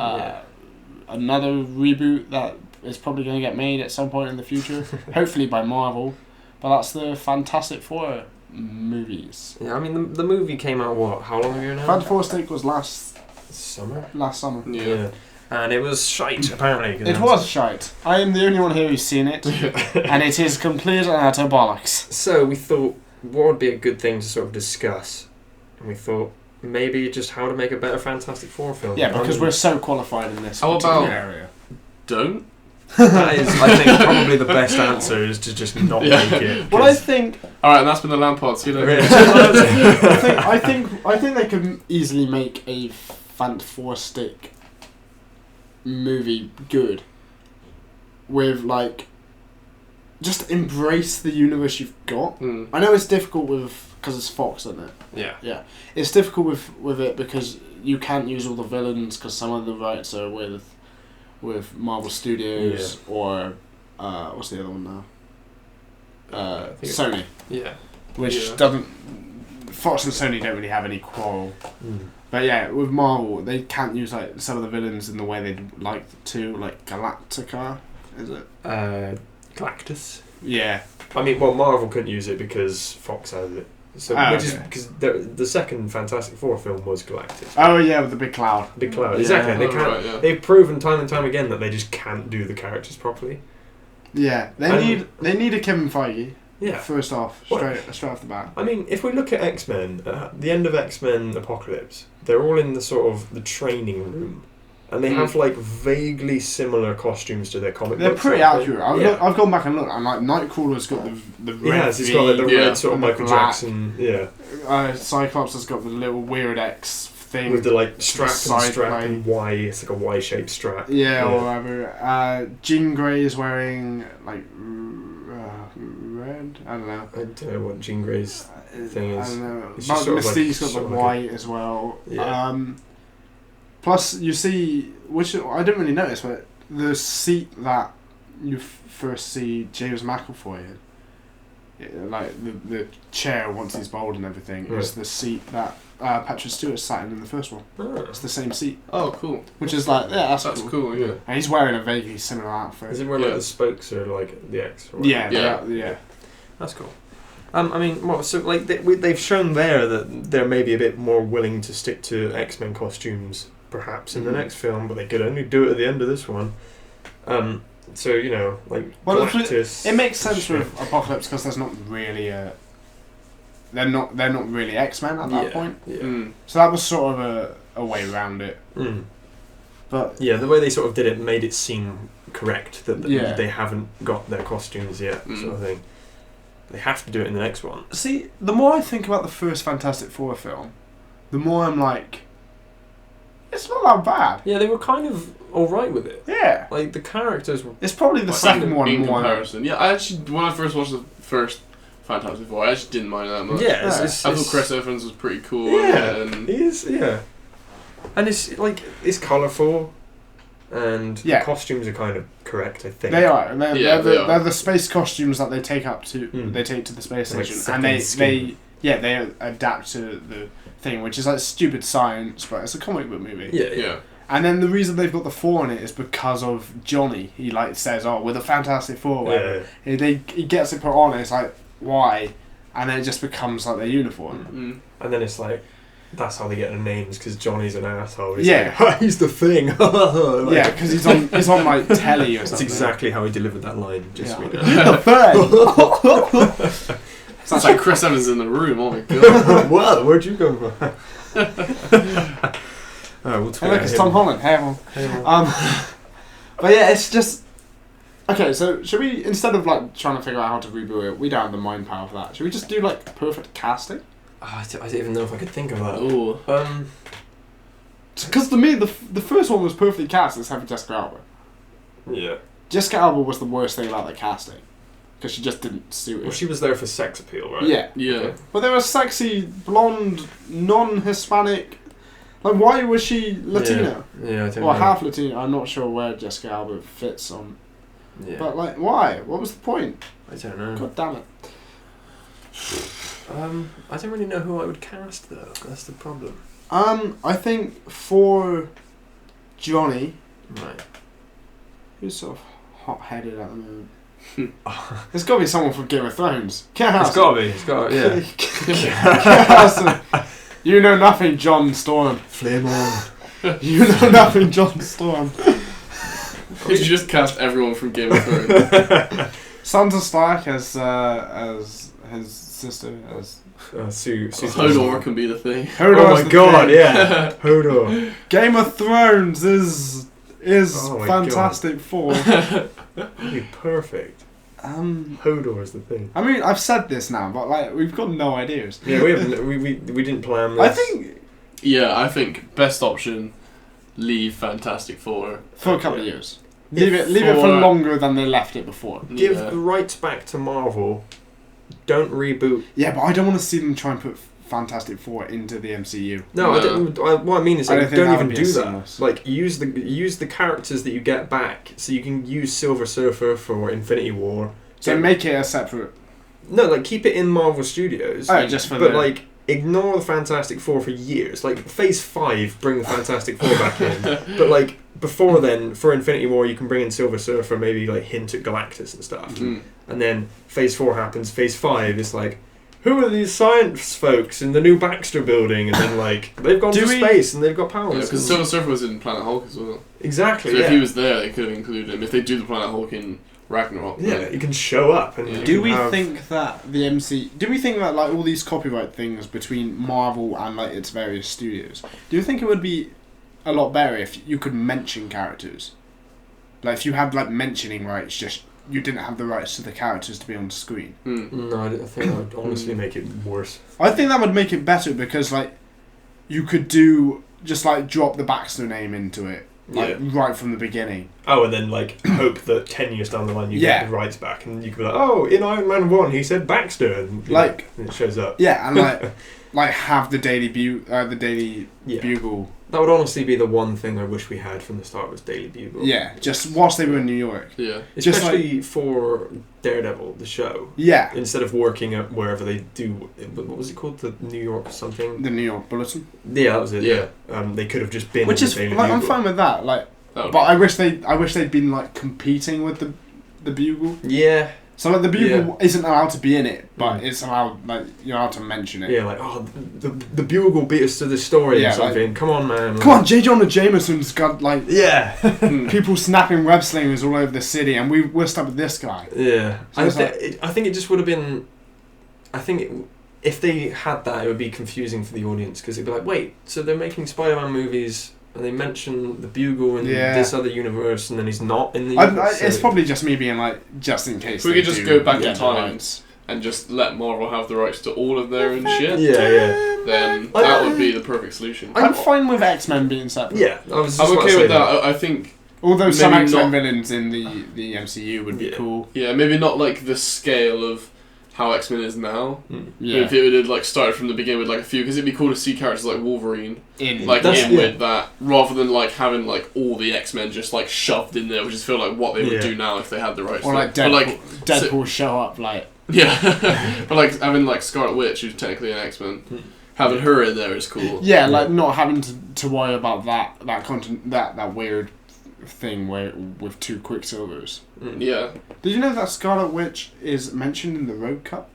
another reboot that is probably going to get made at some point in the future, hopefully by Marvel. But that's the Fantastic Four movies. Yeah, I mean the movie came out how long ago now? Fantastic Four Stick was last Summer. summer. Yeah. And it was shite apparently. It was shite. I am the only one here who's seen it, and it is complete and utter bollocks. So we thought, what would be a good thing to sort of discuss? And we thought maybe just how to make a better Fantastic Four film. Yeah, because we're so qualified in this How particular about- area. Don't? That is, I think, probably the best answer is to just not Yeah. make it. Well, I think Alright, and that's been the LampPod. See you later. I think they could easily make a Fant Four Stick movie good with just embrace the universe you've got. I know it's difficult because it's Fox, isn't it? Yeah. It's difficult with it because you can't use all the villains because some of the rights are with Marvel Studios or what's the other one now? I think Sony, Yeah. which Yeah. doesn't. Fox and Sony don't really have any quarrel. But yeah, with Marvel, they can't use some of the villains in the way they'd like to, like Galactica, is it? Galactus. Yeah. I mean, well, Marvel couldn't use it because Fox has it. So, which is because the second Fantastic Four film was Galactus. Oh yeah, with the big cloud. Big cloud. Yeah. Exactly. They Oh, can't. right, yeah. They've proven time and time again that they just can't do the characters properly. Yeah, they need a Kevin Feige. Yeah. First off, straight off the bat. I mean, if we look at X-Men, the end of X-Men Apocalypse, they're all in the training room, and they have vaguely similar costumes to their comic They're books. pretty aren't they? accurate. I've gone back and looked, and Nightcrawler's got the red Yes, he's got the V, red sort of and the Michael black. Jackson. Yeah. Cyclops has got the little weird X thing With the strap side and Y, it's like a Y-shaped strap. Yeah, or whatever. Jean Grey is wearing red. I don't know. I don't know what Jean Grey's thing is. I don't know. It's But just sort of Mystique's got sort the of white as well. Yeah. Plus, you see, which I didn't really notice, but the seat that you first see James McAvoy in, the chair once he's bald and everything, is the seat that Patrick Stewart sat in the first one. Oh. It's the same seat, Oh, cool. which is that's That's cool. cool, yeah. And he's wearing a vaguely similar outfit. Is it where the spokes are like the X? Or Yeah, whatever? yeah. That's cool. I mean, they've shown there that they're maybe a bit more willing to stick to X-Men costumes, perhaps in the next film, but they could only do it at the end of this one. So Galactus. It makes sense with Apocalypse because there's not really they're not really X-Men at that point. Yeah. So that was sort of a way around it. But yeah, the way they sort of did it made it seem correct that Yeah. they haven't got their costumes yet, sort of thing. They have to do it in the next one. see, the more I think about the first Fantastic Four film, the more I'm like, it's not that bad. Yeah, they were kind of alright with it. Yeah, Like, the characters were... it's probably the second one in more. comparison. Yeah, I actually, when I first watched the first Fantastic Four, I actually didn't mind that much. Yeah, Yeah. I thought Chris Evans was pretty cool. Yeah, and he is, yeah. And it's colourful, and the costumes are kind of correct, I think. They are. They're the space costumes that they take up to. They take to the space Like station, second and skin. they adapt to the thing, which is like stupid science, but it's a comic book movie. Yeah. And then the reason they've got the 4 on it is because of Johnny. He like says, "Oh, we're the Fantastic Four." Whatever. He gets it put on. And it's like, why? And then it just becomes like their uniform. And then it's like, that's how they get their names, because Johnny's an asshole. He's Yeah. like, he's the Thing. Like, Yeah, because he's on like telly or something. That's exactly how he delivered that line. Just Yeah. the Thing. Sounds like Chris Evans in the room. Oh my god. Well, where'd you come from? We'll Hey, look, it's Tom Holland. Hey, everyone. But yeah, it's just okay. So should we, instead of like trying to figure out how to reboot it, we don't have the mind power for that. Should we just do like perfect casting? I don't even know if I could think of that. Oh. Because to me, the first one was perfectly cast as having Jessica Alba. Yeah. Jessica Alba was the worst thing about the casting because she just didn't suit Well, it. she was there for sex appeal, right? Yeah, Yeah. Okay. but there was sexy blonde, non-Hispanic. Like, why was she Latino? Yeah, I don't Or know. half Latino? I'm not sure where Jessica Alba fits on. Yeah. But like, why? What was the point? I don't know. God damn it! I don't really know who I would cast though. That's the problem. I think for Johnny, Right. who's sort of hot-headed at the moment. There's got to be someone from Game of Thrones. It's got to be. It's got. Yeah. You know nothing, Jon Storm. Flame on. You know nothing, Jon Storm. You should just cast everyone from Game of Thrones. Sansa Stark as his sister. As Sue. Hodor can be the thing. Oh my god! Yeah. Hodor. Game of Thrones is Oh my Fantastic Four. That'd be perfect. Hodor is the thing. I mean, I've said this now, but like we've got no ideas. Yeah, we haven't. We didn't plan this. I think Yeah, I think best option, leave Fantastic Four. for a couple of years. Leave it for longer than they left it before. give Yeah. the rights back to Marvel. Don't reboot. Yeah, but I don't want to see them try and put Fantastic Four into the MCU. No, No. what I mean is I like, don't think don't that even would be do as that. seamless. Like use the characters that you get back, so you can use Silver Surfer for Infinity War. So make it a separate. No, like keep it in Marvel Studios. Oh, just for but the- like ignore the Fantastic Four for years. Like Phase 5, bring the Fantastic Four back in. But like before then, for Infinity War, you can bring in Silver Surfer, maybe like hint at Galactus and stuff. Mm. And then Phase 4 happens. Phase 5 is like, who are these science folks in the new Baxter building? And then like they've gone Do to we- space and they've got Yeah, powers. because Silver Surfer was in Planet Hulk as well. Exactly. So yeah. if he was there, they could have included him. If they do the Planet Hulk in Ragnarok, Yeah, then- you can show up and Yeah. you Do can we have- think that the MC? Do we think that like all these copyright things between Marvel and like its various studios? Do you think it would be a lot better if you could mention characters? Like if you had like mentioning rights, just you didn't have the rights to the characters to be on screen. Mm. No, I think that would honestly make it worse. I think that would make it better because like you could do just like drop the Baxter name into it like right from the beginning. Oh, and then like hope that 10 years down the line you Yeah. get the rights back, and you could be like, oh, in Iron Man 1 he said Baxter, and you Like- know, and it shows up. Yeah, and like have the Daily Yeah. Bugle. That would honestly be the one thing I wish we had from the start was Daily Bugle. Yeah, just whilst they were in New York. Yeah. Just Especially for Daredevil, the show. Yeah, Instead of working at wherever they do, what was it called? The New York something? the New York Bulletin. Yeah, that was it. Yeah. They could have just been Which in is the Daily like I'm Bugle. fine with that. Like, That would but I wish they'd been like competing with the Bugle. Yeah. So like the Bugle isn't allowed to be in it, but Mm. it's allowed like you're allowed to mention it. Yeah, like, oh, the Bugle beat us to this story Yeah, or something. Come on, man. Come on, J. Jonah Jameson's got like Yeah. people snapping web slingers all over the city, and we're stuck with this guy. Yeah. So I, it's I think it just would have been. I think if they had that, it would be confusing for the audience because it'd be like, wait, so they're making Spider-Man movies and they mention the Bugle in Yeah. this other universe, and then he's not in the I, universe. it's so- probably just me being like, just in case. If we they could just do go back in get the time. rights. and just let Marvel have the rights to all of their own shit, Yeah. then I- that would be the perfect solution. I'm fine with X-Men being separate. Yeah. I was just I'm about to okay say with that. I think, Although some Maybe X-Men not- villains in the MCU would be Yeah. cool. yeah, maybe not like the scale of how X-Men is now. Mm. Yeah. If it had like started from the beginning with like a few, because it'd be cool to see characters like Wolverine In like That's- in yeah. with that, rather than like having like all the X-Men just like shoved in there, which is feel like what they would Yeah. do now if they had the rights. or to like it. Deadpool, But, like, Deadpool show up like yeah, but like having like Scarlet Witch, who's technically an X-Men, having her in there is cool. Yeah, like not having to worry about that content, that weird thing where with 2 Quicksilvers. Yeah. Did you know that Scarlet Witch is mentioned in the Road Cup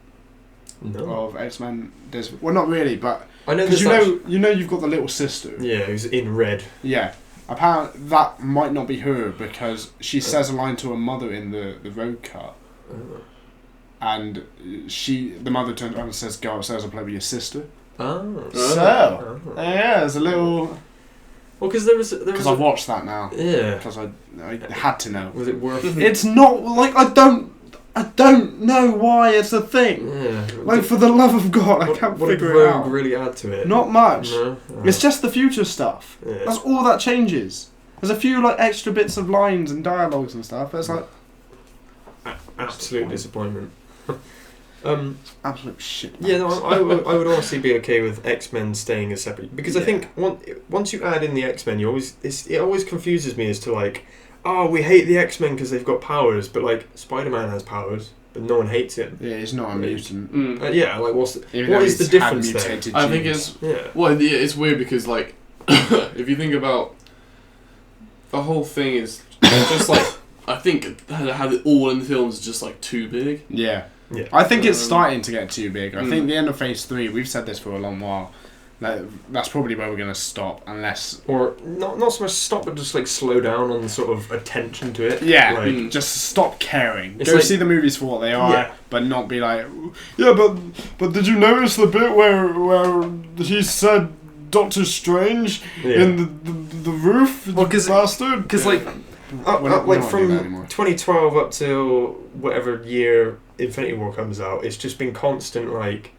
No. of X-Men? Well, not really, but I know because there's you know you've got the little sister. Yeah, who's in red. Yeah. Apparently, that might not be her because she says a line to her mother in the Road Cup. And the mother turns around and says, "Go upstairs and play with your sister." Oh. So, yeah, there's a little... Well, because there was Because I've watched that now. Yeah. Because I had to know. Was it worth? It's not, like, I don't know why it's a thing. Yeah. Like, for the love of God, I can't what did figure it Rogue out. really add to it? Not much. No. It's just the future stuff. Yeah. That's all that changes. There's a few, like, extra bits of lines and dialogues and stuff. It's like... Absolute disappointment. Absolute shit. Yeah, no, I would honestly be okay with X-Men staying as separate because I think once you add in the X-Men, it always confuses me as to like, oh, we hate the X-Men because they've got powers, but like Spider-Man has powers, but no one hates him. Yeah, he's not a mutant. Yeah, like what is he's the difference had there? mutated I think genes. it's it's weird because like if you think about the whole thing is just like I think had it all in the films is just like too big. Yeah. Yeah. I think it's starting to get too big. I think Mm. the end of Phase 3, we've said this for a long while, that's probably where we're going to stop, unless... Or not so much stop, but just like slow down on the sort of attention to it. Yeah, Like, just stop caring. It's Go like- see the movies for what they are, Yeah. but not be like, yeah, but did you notice the bit where he said Doctor Strange in the roof? Well, 'cause- bastard. Because like, We're not like doing that from anymore. 2012 up till whatever year Infinity War comes out, it's just been constant like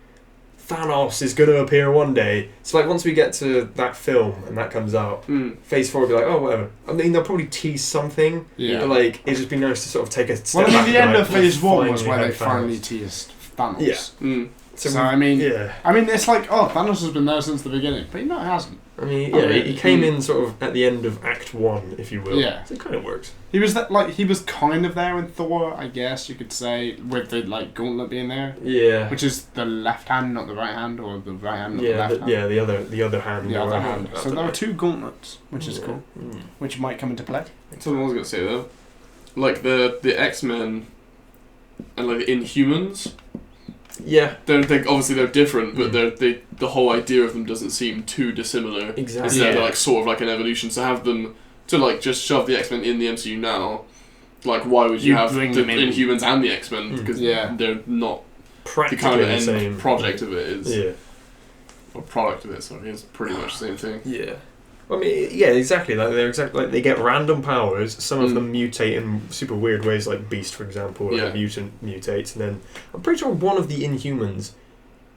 Thanos is going to appear one day. So like once we get to that film and that comes out, Phase 4 will be like, oh whatever. I mean they'll probably tease something, Yeah. but like it'd just be nice to sort of take a step Well, I back mean, the and end be of like, Phase 1 was finally where they had finally Thanos. teased Thanos. Yeah. So I mean, yeah. I mean, it's like, oh, Thanos has been there since the beginning, but no, it hasn't. I mean, Oh, yeah, really? he came in sort of at the end of Act 1, if you will. Yeah. So it kind of works. He was he was kind of there in Thor, I guess you could say, with the like gauntlet being there, Yeah. which is the left hand, not the right hand, or the right hand, not the Yeah, left hand. the other hand. The or other whatever. hand. So there are 2 gauntlets, which is Yeah. cool, Mm. which might come into play. Something I was gonna say though, like the X-Men and like the Inhumans. Yeah. They're obviously they're different, but the whole idea of them doesn't seem too dissimilar. Exactly. Instead, Yeah. they're like sort of like an evolution. So have them to like just shove the X-Men in the MCU now. Like, why would you You have bring the them in. Inhumans and the X-Men? Mm. Because Yeah. they're not the Practically kind of the end same project of it is. Yeah. Or product of it. Sorry, it's pretty much the same thing. Yeah. I mean, yeah, exactly. Like they're exactly like they get random powers. Some of Mm. them mutate in super weird ways, like Beast, for example, like Yeah. a mutant mutates, and then I'm pretty sure one of the Inhumans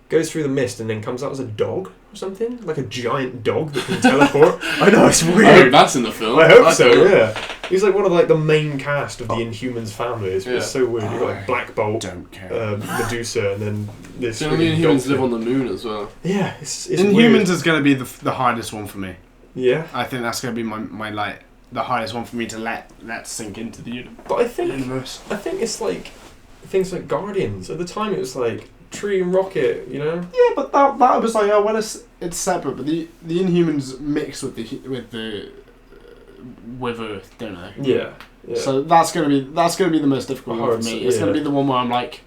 goes through the mist and then comes out as a dog or something, like a giant dog that can teleport. I know it's I hope weird. that's in the film. I hope That's so. cool. Yeah, he's like one of like the main cast of the Inhumans family. It's Yeah. so weird. You've got like Black Bolt, Don't care. Medusa, and then this. Do you know the freaking Inhumans dolphin. live on the moon as well? Yeah, it's Inhumans weird. is going to be the hardest one for me. Yeah, I think that's going to be my like the hardest one for me to let sink into the but I think universe. it's like things like Guardians. At the time, it was like Tree and Rocket. You know. Yeah, but that was like, oh well, it's separate. But the Inhumans mix with Earth, don't they? Yeah. Yeah. So that's gonna be the most difficult one Hard, for me. It's gonna yeah. be the one where I'm like,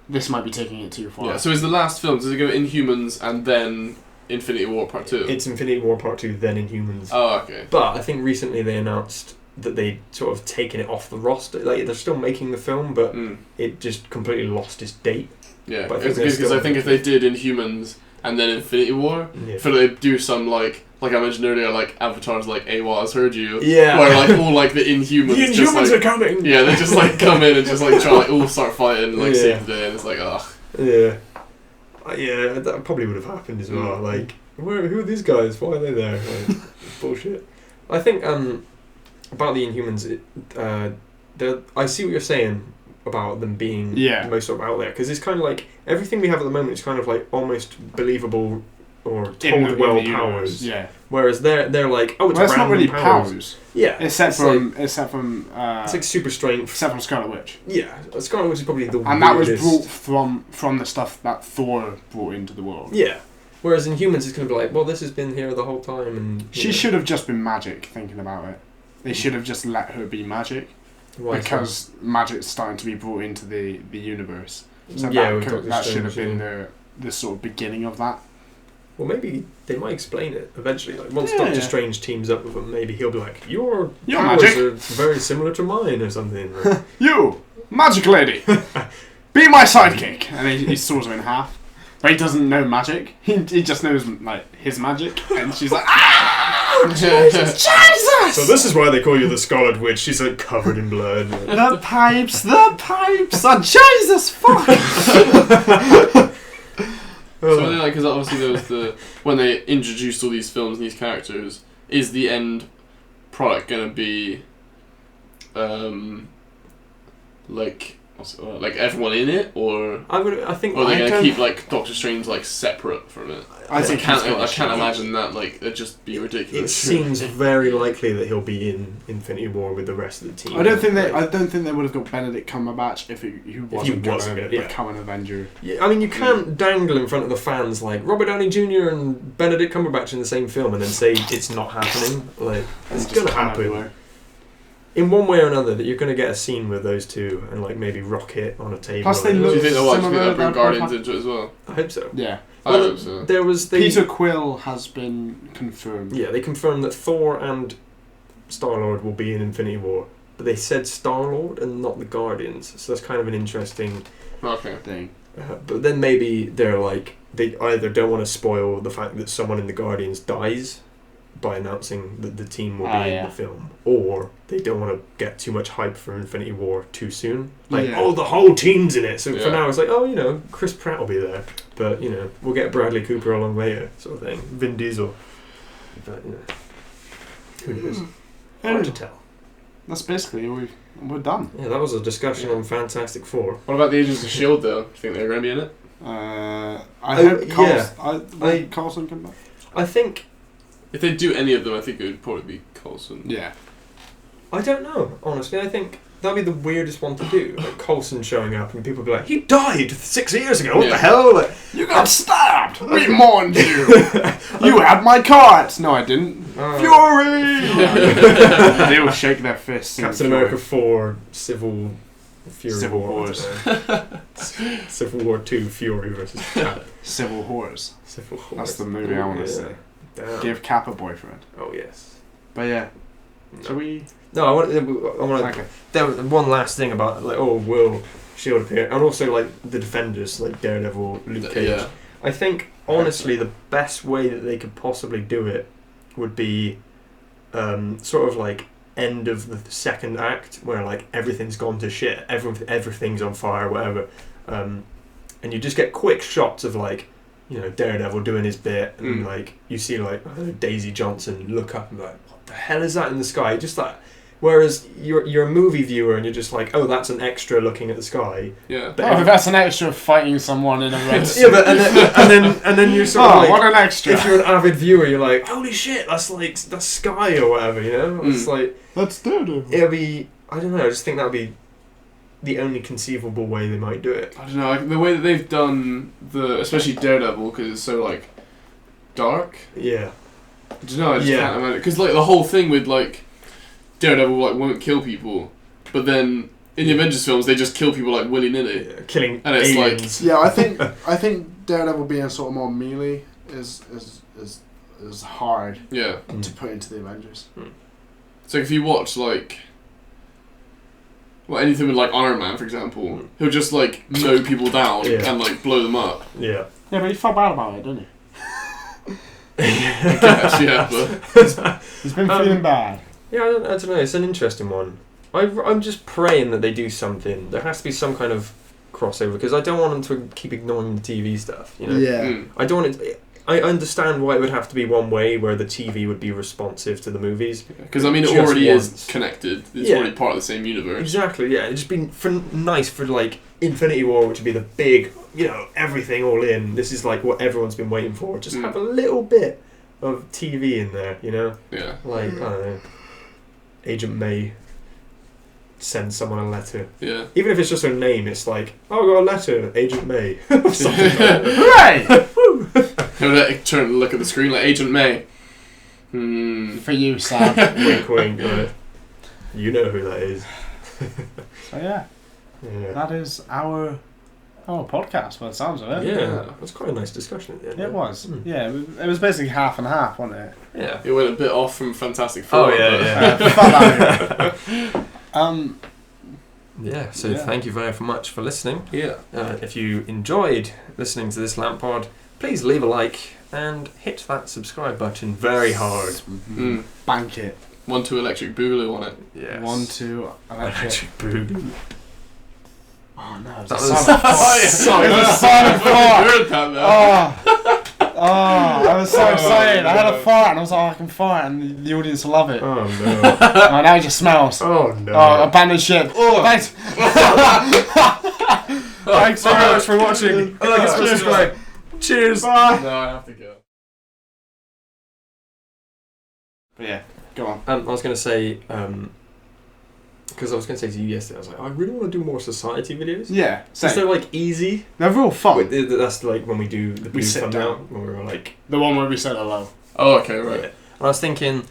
this might be taking it too far. Yeah. So is the last film? Does it go Inhumans and then Infinity War Part 2? It's Infinity War Part 2, then Inhumans. Oh, okay. But I think recently they announced that they'd sort of taken it off the roster. Like they're still making the film, but it just completely lost its date. Yeah, But I think because they're I think if they did Inhumans and then Infinity War, Yeah. if they do some like I mentioned earlier, like avatars like AWA's heard you, Yeah. where like all like the Inhumans, The just, Inhumans like, are coming. yeah, they just like come in and just like try like all start fighting and like Yeah. save the day, and it's like ugh. Yeah. Yeah, that probably would have happened as well. Mm. Like, who are these guys? Why are they there? Like, bullshit. I think about the Inhumans, I see what you're saying about them being Yeah. most sort of out there, because it's kind of like everything we have at the moment is kind of like almost believable or told well powers. Yeah. Whereas they're like, oh, it's Well, it's not random really powers. powers. Yeah. Except it's from it's like super strength. except from Scarlet Witch. Yeah, Scarlet Witch is probably the And that was weirdest. brought from the stuff that Thor brought into the world. Yeah, Whereas in Humans, it's going to be like, well, this has been here the whole time, and She should have just been magic. Thinking about it, they should have just let her be magic. Why Because magic's starting to be brought into the universe. So Yeah, with that, Doctor that should have Strange, been the sort of beginning of that. Well, maybe they might explain it eventually. Like once Yeah, Doctor yeah. Strange teams up with him, maybe he'll be like, "Your Your powers magic." are very similar to mine," or something. Like, You, magic lady, be my sidekick. And he saws her in half. But he doesn't know magic. He just knows like his magic. And she's like, ah, Jesus! so this is why they call you the Scarlet Witch. She's like covered in blood. The pipes, oh Jesus, fuck! So like, because obviously there was when they introduced all these films and these characters, is the end product gonna be, like like everyone in it, or I think. or are they I gonna don't- keep like Doctor Strange like separate from it? I think he's got I a can't shot. imagine that like it'd just be It ridiculous. seems very likely that he'll be in Infinity War with the rest of the team. I don't think they would have got Benedict Cumberbatch if he wasn't going to yeah. become an Avenger. Yeah, I mean, you can't dangle in front of the fans like Robert Downey Jr. and Benedict Cumberbatch in the same film and then say it's not happening. Like, it's Just gonna come happen. everywhere. In one way or another, that you're going to get a scene with those two and like maybe Rocket on a table. Plus they or- Do look- you think they'll Similar, bring they're Guardians quite- into it as well? I hope so. Yeah. I Well, hope so. there was the Peter Quill has been confirmed. Yeah, they confirmed that Thor and Star-Lord will be in Infinity War, but they said Star-Lord and not the Guardians, so that's kind of an interesting. Okay. Thing. But then maybe they're like they either don't want to spoil the fact that someone in the Guardians dies by announcing that the team will be in the film, or they don't want to get too much hype for Infinity War too soon. Like, Yeah. oh, the whole team's in it. So Yeah. for now, it's like, oh, Chris Pratt will be there, but we'll get Bradley Cooper along later, sort of thing. Vin Diesel. But who knows? Hard to tell. That's basically we're done. Yeah, that was a discussion on Fantastic Four. What about the Agents of Shield though? Do you think they're going to be in it? I Oh, hope Coulson come back. I think. If they do any of them, I think it would probably be Coulson. Yeah. I don't know, honestly. I think that'd be the weirdest one to do. Like Coulson showing up and people would be like, he died 6 years ago, what the Yeah. hell? Like, You got stabbed! We mourned you! You had my cards! No, I didn't. Fury! They will shake their fists. in Captain fury. America 4, Civil Fury Civil War. Wars. Civil War 2, Fury versus Cap. Civil Wars. Civil War. That's the movie I want to see. Damn. Give Cap a boyfriend. Oh, yes. But yeah. No. Shall we? No, I want to. Okay. There was one last thing about like, will Shield appear, and also like the Defenders, like Daredevil, Luke Cage. Yeah. I think honestly the best way that they could possibly do it would be sort of like end of the second act where like everything's gone to shit, everything's on fire, whatever, and you just get quick shots of like Daredevil doing his bit, and like you see like Daisy Johnson look up and be like, what the hell is that in the sky? Just that. Whereas you're a movie viewer and you're just like, oh, that's an extra looking at the sky. Yeah. But that's an extra fighting someone in a red suit. yeah, but and then you're sort of like, what an extra! if you're an avid viewer, you're like, holy shit, that's sky or whatever, It's like That's Daredevil. it'll be. I don't know. I just think that'll be the only conceivable way they might do it. I don't know, like, the way that they've done especially Daredevil, because it's so like dark. Yeah. I don't know. I just Yeah. can't imagine, because like the whole thing with like Daredevil like won't kill people, but then in the Avengers films they just kill people like willy nilly. Killing And it's like- aliens. Yeah, I think Daredevil being sort of more melee is hard Yeah. to put into the Avengers. So if you watch like anything with like Iron Man, for example, he'll just like mow people down Yeah. and like blow them up. Yeah. Yeah, but he felt bad about it, didn't he? I guess, yeah, but He's been feeling bad. Yeah, I don't know. It's an interesting one. I'm just praying that they do something. There has to be some kind of crossover because I don't want them to keep ignoring the TV stuff. Mm. I don't want it. I understand why it would have to be one way where the TV would be responsive to the movies. Because I mean, it Just already once. is connected. It's Yeah. already part of the same universe. Exactly. Yeah, it'd just be nice for like Infinity War, which would be the big, everything all in. This is like what everyone's been waiting for. Just have a little bit of TV in there. Yeah. Like I don't know, Agent May sends someone a letter. Yeah. Even if it's just her name, it's like, oh, I got a letter, Agent May. Or something like that. Hooray! Turn and look at the screen like Agent May. For you, Sam. Wink, wink. You know who that is. So yeah, that is our podcast. By the sounds of it. Yeah, it was quite a nice discussion at the end. It was. Yeah, it was basically half and half, wasn't it? Yeah. It went a bit off from Fantastic Four. Oh yeah. Yeah, so thank you very much for listening. Yeah. If you enjoyed listening to this LampPod, please leave a like and hit that subscribe button very hard. Bank it. 1-2 electric boogaloo on it. Yes. 1-2 electric. Boogaloo. Oh no, That was was sorry. It was a silent fart. Heard that, man. I was so excited. I had a fart and I was like, I can fart and the audience will love it. Oh no. Oh, now it just smells. Oh no. Oh, abandoned ship. Oh. Thanks. Thanks very much for watching. Subscribe. Cheers. Bye. No, I have to go. But yeah, go on. I was going to say, because I was going to say to you yesterday, I was like, I really want to do more society videos. Yeah, Since they're like easy. they're real fun. That's like when we do the blue sit thumbnail, down. when we were like... The one where we said hello. Oh, okay, right. Yeah. And I was thinking,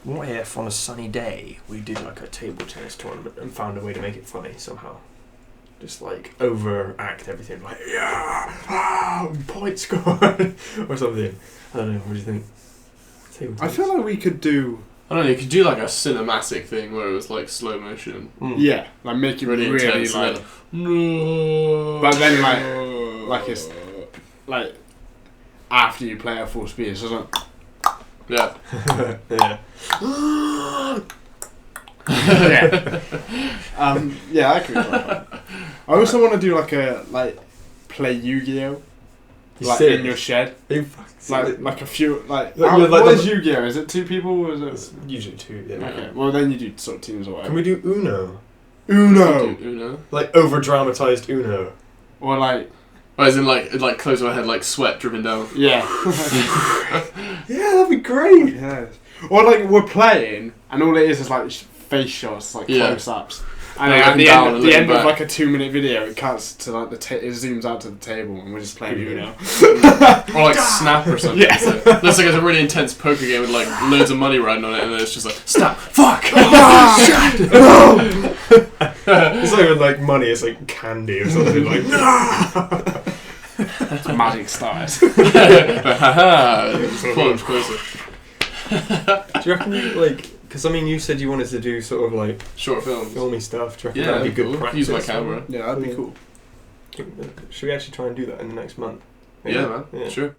what if on a sunny day we did like a table tennis tournament and found a way to make it funny somehow? Just like overact everything, like point scored or something. I don't know. What do you think? Table I tennis. feel like we could do. I don't know, you could do like a cinematic thing where it was like slow motion. Yeah, like make it really, intense, like. No. But then like it's like after you play at full speed, it's just like. Yeah. Yeah. Yeah, I could. I also want to do play Yu-Gi-Oh. You Like serious? in your shed, Are you fucking like a few Like what the- is Yu-Gi-Oh? Is it 2 people or is It's it? usually 2. Yeah. Okay, well then you do sort of teams or whatever. Can we do Uno? Uno Uno. Like over dramatized Uno. or like Oh, as in like close to my head, like sweat dripping down. yeah. Yeah, that'd be great. Yes. Or like we're playing and all it is like face shots, like Yeah. close-ups. And Like at looking the down end, and the looking end of back. like a 2-minute video, it cuts to like it zooms out to the table and we're just playing Uno. Or like Snap or something. Yeah. So, looks like it's a really intense poker game with like loads of money riding on it, and then it's just like Snap, fuck. It's not even like money, it's like candy or something like It's magic stars. Haha. Close, closer. Do you reckon you like, because I mean you said you wanted to do sort of like Short films. filmy stuff, do you reckon Yeah, that'd be good cool. practice? Use my camera. Yeah, that'd be cool. Should we actually try and do that in the next month? Yeah, man. Yeah. Sure.